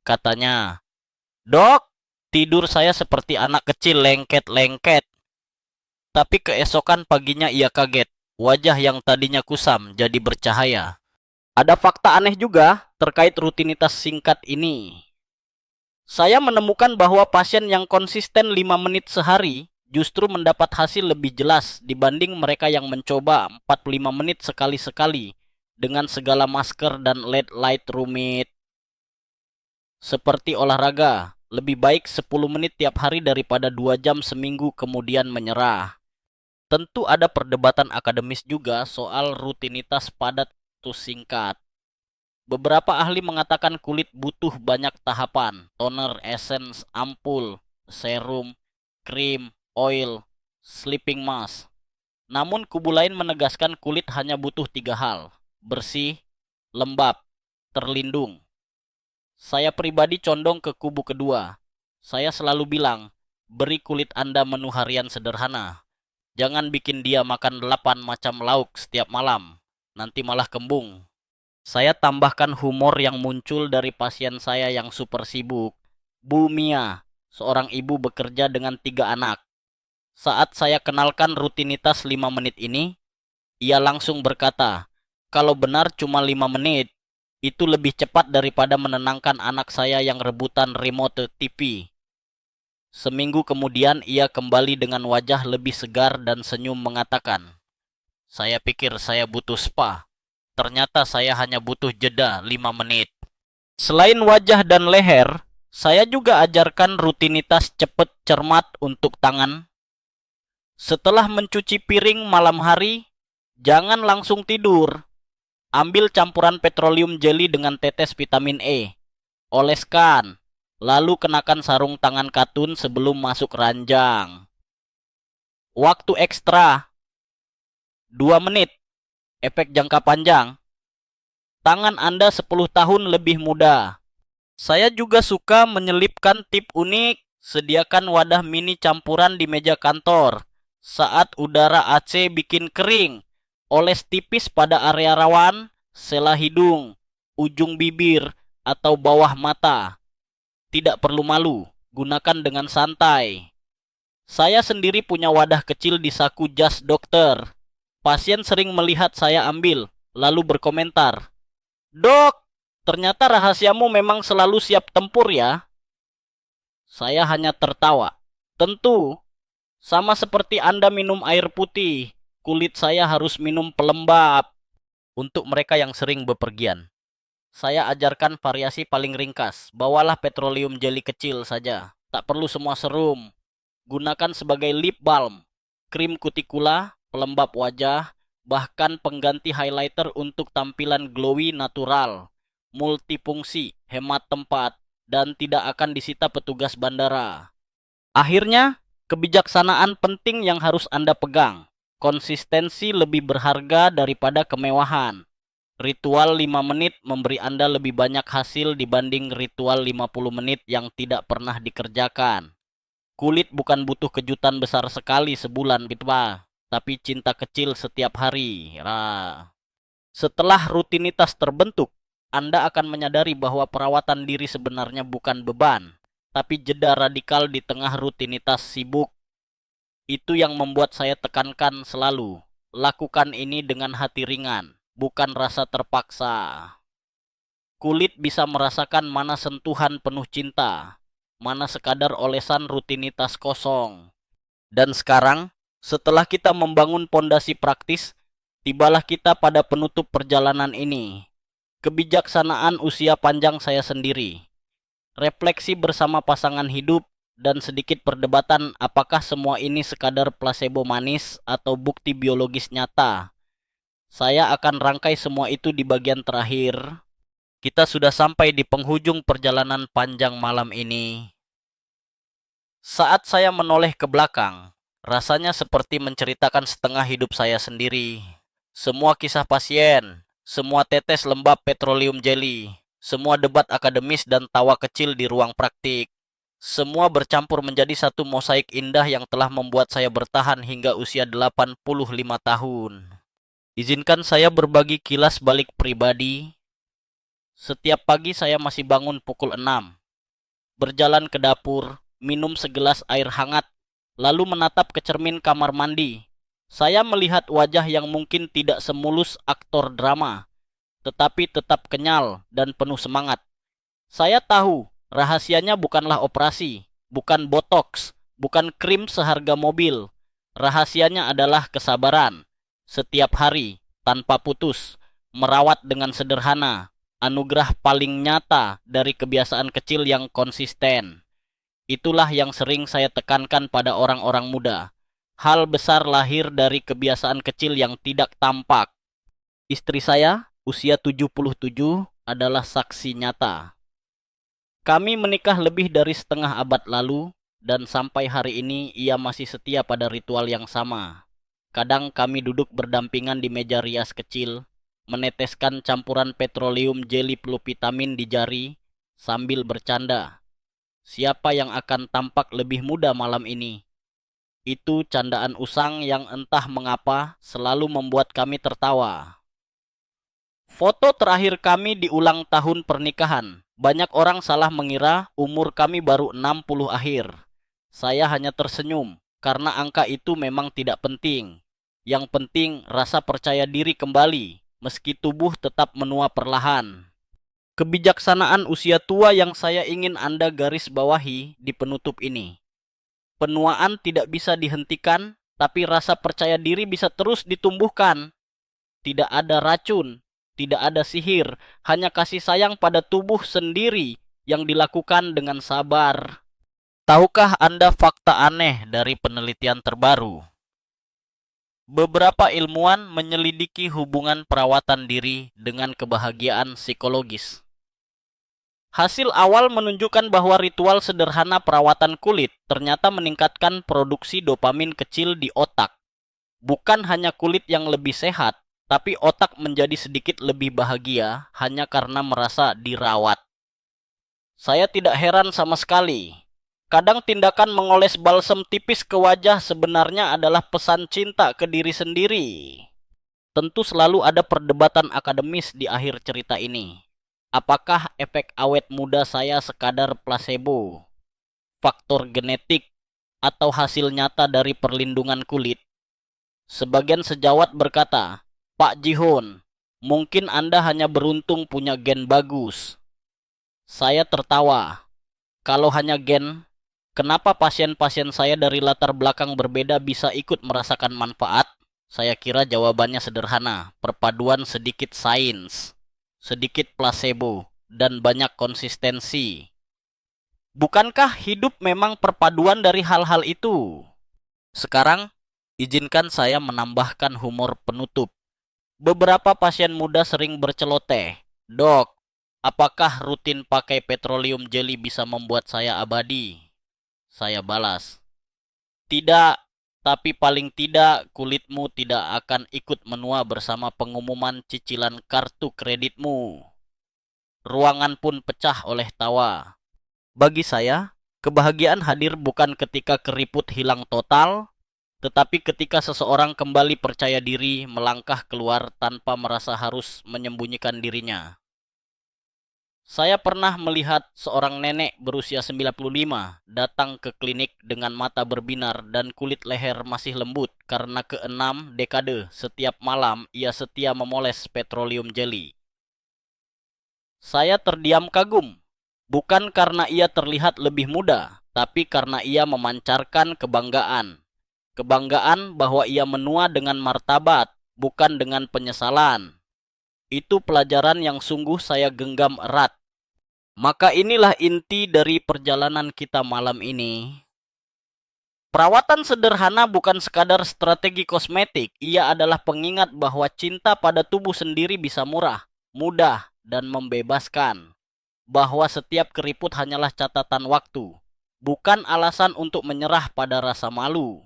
Katanya, "Dok, tidur saya seperti anak kecil lengket-lengket." Tapi keesokan paginya ia kaget. Wajah yang tadinya kusam jadi bercahaya. Ada fakta aneh juga terkait rutinitas singkat ini. Saya menemukan bahwa pasien yang konsisten 5 menit sehari justru mendapat hasil lebih jelas dibanding mereka yang mencoba 45 menit sekali-sekali dengan segala masker dan LED light rumit. Seperti olahraga, lebih baik 10 menit tiap hari daripada 2 jam seminggu kemudian menyerah. Tentu ada perdebatan akademis juga soal rutinitas padat atau singkat. Beberapa ahli mengatakan kulit butuh banyak tahapan, toner, essence, ampul, serum, krim, oil, sleeping mask. Namun kubu lain menegaskan kulit hanya butuh 3 hal, bersih, lembab, terlindung. Saya pribadi condong ke kubu kedua. Saya selalu bilang, beri kulit Anda menu harian sederhana. Jangan bikin dia makan 8 macam lauk setiap malam, nanti malah kembung. Saya tambahkan humor yang muncul dari pasien saya yang super sibuk. Bu Mia, seorang ibu bekerja dengan 3 anak. Saat saya kenalkan rutinitas 5 menit ini, ia langsung berkata, "Kalau benar cuma 5 menit, itu lebih cepat daripada menenangkan anak saya yang rebutan remote TV." Seminggu kemudian ia kembali dengan wajah lebih segar dan senyum mengatakan, "Saya pikir saya butuh spa. Ternyata saya hanya butuh jeda 5 menit." Selain wajah dan leher, saya juga ajarkan rutinitas cepat cermat untuk tangan. Setelah mencuci piring malam hari, jangan langsung tidur. Ambil campuran petroleum jelly dengan tetes vitamin E. Oleskan, lalu kenakan sarung tangan katun sebelum masuk ranjang. Waktu ekstra 2 menit. Efek jangka panjang. Tangan Anda 10 tahun lebih muda. Saya juga suka menyelipkan tip unik. Sediakan wadah mini campuran di meja kantor. Saat udara AC bikin kering, oles tipis pada area rawan, sela hidung, ujung bibir, atau bawah mata. Tidak perlu malu, gunakan dengan santai. Saya sendiri punya wadah kecil di saku jas dokter. Pasien sering melihat saya ambil, lalu berkomentar, "Dok, ternyata rahasiamu memang selalu siap tempur ya." Saya hanya tertawa. Tentu, sama seperti Anda minum air putih, kulit saya harus minum pelembab. Untuk mereka yang sering bepergian, saya ajarkan variasi paling ringkas. Bawalah petroleum jelly kecil saja. Tak perlu semua serum. Gunakan sebagai lip balm, krim kutikula, pelembab wajah, bahkan pengganti highlighter untuk tampilan glowy natural, multifungsi, hemat tempat, dan tidak akan disita petugas bandara. Akhirnya, kebijaksanaan penting yang harus Anda pegang. Konsistensi lebih berharga daripada kemewahan. Ritual 5 menit memberi Anda lebih banyak hasil dibanding ritual 50 menit yang tidak pernah dikerjakan. Kulit bukan butuh kejutan besar sekali sebulan gitu Pak, tapi cinta kecil setiap hari. Setelah rutinitas terbentuk, Anda akan menyadari bahwa perawatan diri sebenarnya bukan beban, tapi jeda radikal di tengah rutinitas sibuk. Itu yang membuat saya tekankan selalu, lakukan ini dengan hati ringan, bukan rasa terpaksa. Kulit bisa merasakan mana sentuhan penuh cinta, mana sekadar olesan rutinitas kosong. Dan sekarang, setelah kita membangun pondasi praktis, tibalah kita pada penutup perjalanan ini. Kebijaksanaan usia panjang saya sendiri, refleksi bersama pasangan hidup, dan sedikit perdebatan apakah semua ini sekadar placebo manis atau bukti biologis nyata. Saya akan rangkai semua itu di bagian terakhir. Kita sudah sampai di penghujung perjalanan panjang malam ini. Saat saya menoleh ke belakang, rasanya seperti menceritakan setengah hidup saya sendiri. Semua kisah pasien, semua tetes lembab petroleum jelly, semua debat akademis dan tawa kecil di ruang praktik. Semua bercampur menjadi satu mosaik indah yang telah membuat saya bertahan hingga usia 85 tahun. Izinkan saya berbagi kilas balik pribadi. Setiap pagi saya masih bangun pukul 6, berjalan ke dapur, minum segelas air hangat, lalu menatap ke cermin kamar mandi. Saya melihat wajah yang mungkin tidak semulus aktor drama, tetapi tetap kenyal dan penuh semangat. Saya tahu rahasianya bukanlah operasi, bukan botox, bukan krim seharga mobil. Rahasianya adalah kesabaran. Setiap hari, tanpa putus, merawat dengan sederhana, anugerah paling nyata dari kebiasaan kecil yang konsisten. Itulah yang sering saya tekankan pada orang-orang muda. Hal besar lahir dari kebiasaan kecil yang tidak tampak. Istri saya, usia 77, adalah saksi nyata. Kami menikah lebih dari setengah abad lalu, dan sampai hari ini ia masih setia pada ritual yang sama. Kadang kami duduk berdampingan di meja rias kecil, meneteskan campuran petroleum jelly peluh vitamin di jari, sambil bercanda. Siapa yang akan tampak lebih muda malam ini? Itu candaan usang yang entah mengapa selalu membuat kami tertawa. Foto terakhir kami di ulang tahun pernikahan. Banyak orang salah mengira umur kami baru 60 akhir. Saya hanya tersenyum, karena angka itu memang tidak penting. Yang penting rasa percaya diri kembali, meski tubuh tetap menua perlahan. Kebijaksanaan usia tua yang saya ingin Anda garis bawahi di penutup ini. Penuaan tidak bisa dihentikan, tapi rasa percaya diri bisa terus ditumbuhkan. Tidak ada racun, tidak ada sihir, hanya kasih sayang pada tubuh sendiri yang dilakukan dengan sabar. Tahukah Anda fakta aneh dari penelitian terbaru? Beberapa ilmuwan menyelidiki hubungan perawatan diri dengan kebahagiaan psikologis. Hasil awal menunjukkan bahwa ritual sederhana perawatan kulit ternyata meningkatkan produksi dopamin kecil di otak. Bukan hanya kulit yang lebih sehat, tapi otak menjadi sedikit lebih bahagia hanya karena merasa dirawat. Saya tidak heran sama sekali. Kadang tindakan mengoles balsem tipis ke wajah sebenarnya adalah pesan cinta ke diri sendiri. Tentu selalu ada perdebatan akademis di akhir cerita ini. Apakah efek awet muda saya sekadar placebo, faktor genetik, atau hasil nyata dari perlindungan kulit? Sebagian sejawat berkata, Pak Jihon, mungkin Anda hanya beruntung punya gen bagus. Saya tertawa. Kalau hanya gen, kenapa pasien-pasien saya dari latar belakang berbeda bisa ikut merasakan manfaat? Saya kira jawabannya sederhana, perpaduan sedikit sains, sedikit placebo, dan banyak konsistensi. Bukankah hidup memang perpaduan dari hal-hal itu? Sekarang, izinkan saya menambahkan humor penutup. Beberapa pasien muda sering berceloteh, "Dok, apakah rutin pakai petroleum jelly bisa membuat saya abadi?" Saya balas, "Tidak, tapi paling tidak kulitmu tidak akan ikut menua bersama pengumuman cicilan kartu kreditmu." Ruangan pun pecah oleh tawa. Bagi saya, kebahagiaan hadir bukan ketika keriput hilang total, tetapi ketika seseorang kembali percaya diri melangkah keluar tanpa merasa harus menyembunyikan dirinya. Saya pernah melihat seorang nenek berusia 95 datang ke klinik dengan mata berbinar dan kulit leher masih lembut karena ke-6 dekade setiap malam ia setia memoles petroleum jelly. Saya terdiam kagum, bukan karena ia terlihat lebih muda, tapi karena ia memancarkan kebanggaan. Kebanggaan bahwa ia menua dengan martabat, bukan dengan penyesalan. Itu pelajaran yang sungguh saya genggam erat. Maka inilah inti dari perjalanan kita malam ini. Perawatan sederhana bukan sekadar strategi kosmetik. Ia adalah pengingat bahwa cinta pada tubuh sendiri bisa murah, mudah, dan membebaskan. Bahwa setiap keriput hanyalah catatan waktu, bukan alasan untuk menyerah pada rasa malu.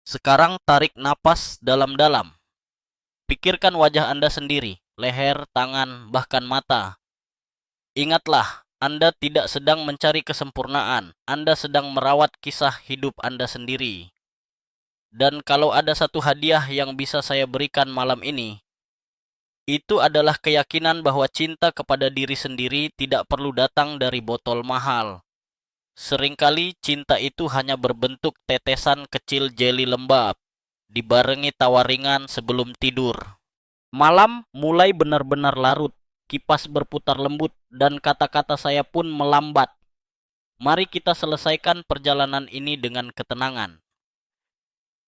Sekarang tarik napas dalam-dalam. Pikirkan wajah Anda sendiri, leher, tangan, bahkan mata. Ingatlah, Anda tidak sedang mencari kesempurnaan. Anda sedang merawat kisah hidup Anda sendiri. Dan kalau ada satu hadiah yang bisa saya berikan malam ini, itu adalah keyakinan bahwa cinta kepada diri sendiri tidak perlu datang dari botol mahal. Seringkali cinta itu hanya berbentuk tetesan kecil jeli lembab, dibarengi tawa ringan sebelum tidur. Malam mulai benar-benar larut, kipas berputar lembut, dan kata-kata saya pun melambat. Mari kita selesaikan perjalanan ini dengan ketenangan.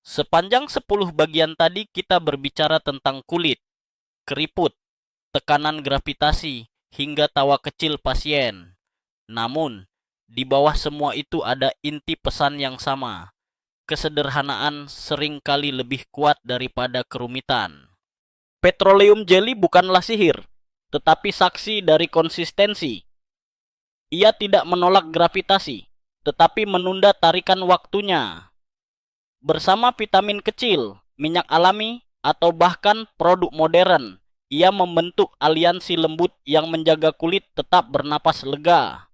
Sepanjang 10 bagian tadi kita berbicara tentang kulit, keriput, tekanan gravitasi, hingga tawa kecil pasien. Namun, di bawah semua itu ada inti pesan yang sama. Kesederhanaan seringkali lebih kuat daripada kerumitan. Petroleum jelly bukanlah sihir, tetapi saksi dari konsistensi. Ia tidak menolak gravitasi, tetapi menunda tarikan waktunya. Bersama vitamin kecil, minyak alami, atau bahkan produk modern, ia membentuk aliansi lembut yang menjaga kulit tetap bernapas lega.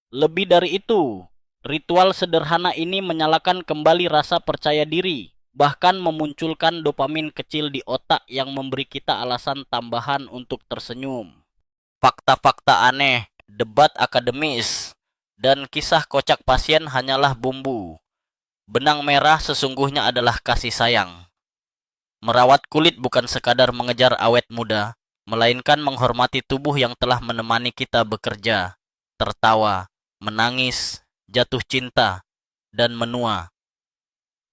Lebih dari itu, ritual sederhana ini menyalakan kembali rasa percaya diri, bahkan memunculkan dopamin kecil di otak yang memberi kita alasan tambahan untuk tersenyum. Fakta-fakta aneh, debat akademis, dan kisah kocak pasien hanyalah bumbu. Benang merah sesungguhnya adalah kasih sayang. Merawat kulit bukan sekadar mengejar awet muda, melainkan menghormati tubuh yang telah menemani kita bekerja, tertawa, menangis, jatuh cinta, dan menua.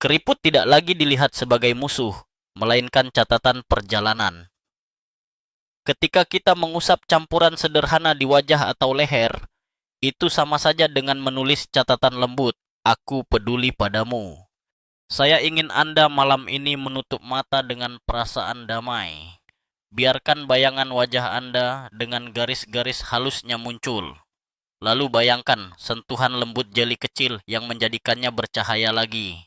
Keriput tidak lagi dilihat sebagai musuh, melainkan catatan perjalanan. Ketika kita mengusap campuran sederhana di wajah atau leher, itu sama saja dengan menulis catatan lembut, "Aku peduli padamu." Saya ingin Anda malam ini menutup mata dengan perasaan damai. Biarkan bayangan wajah Anda dengan garis-garis halusnya muncul. Lalu bayangkan sentuhan lembut jeli kecil yang menjadikannya bercahaya lagi.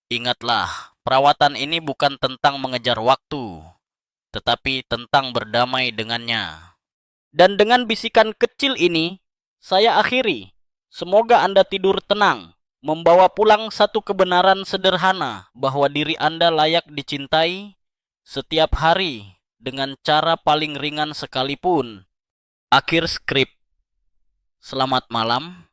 Ingatlah, perawatan ini bukan tentang mengejar waktu, tetapi tentang berdamai dengannya. Dan dengan bisikan kecil ini, saya akhiri. Semoga Anda tidur tenang, membawa pulang satu kebenaran sederhana bahwa diri Anda layak dicintai setiap hari dengan cara paling ringan sekalipun. Akhir skrip. Selamat malam.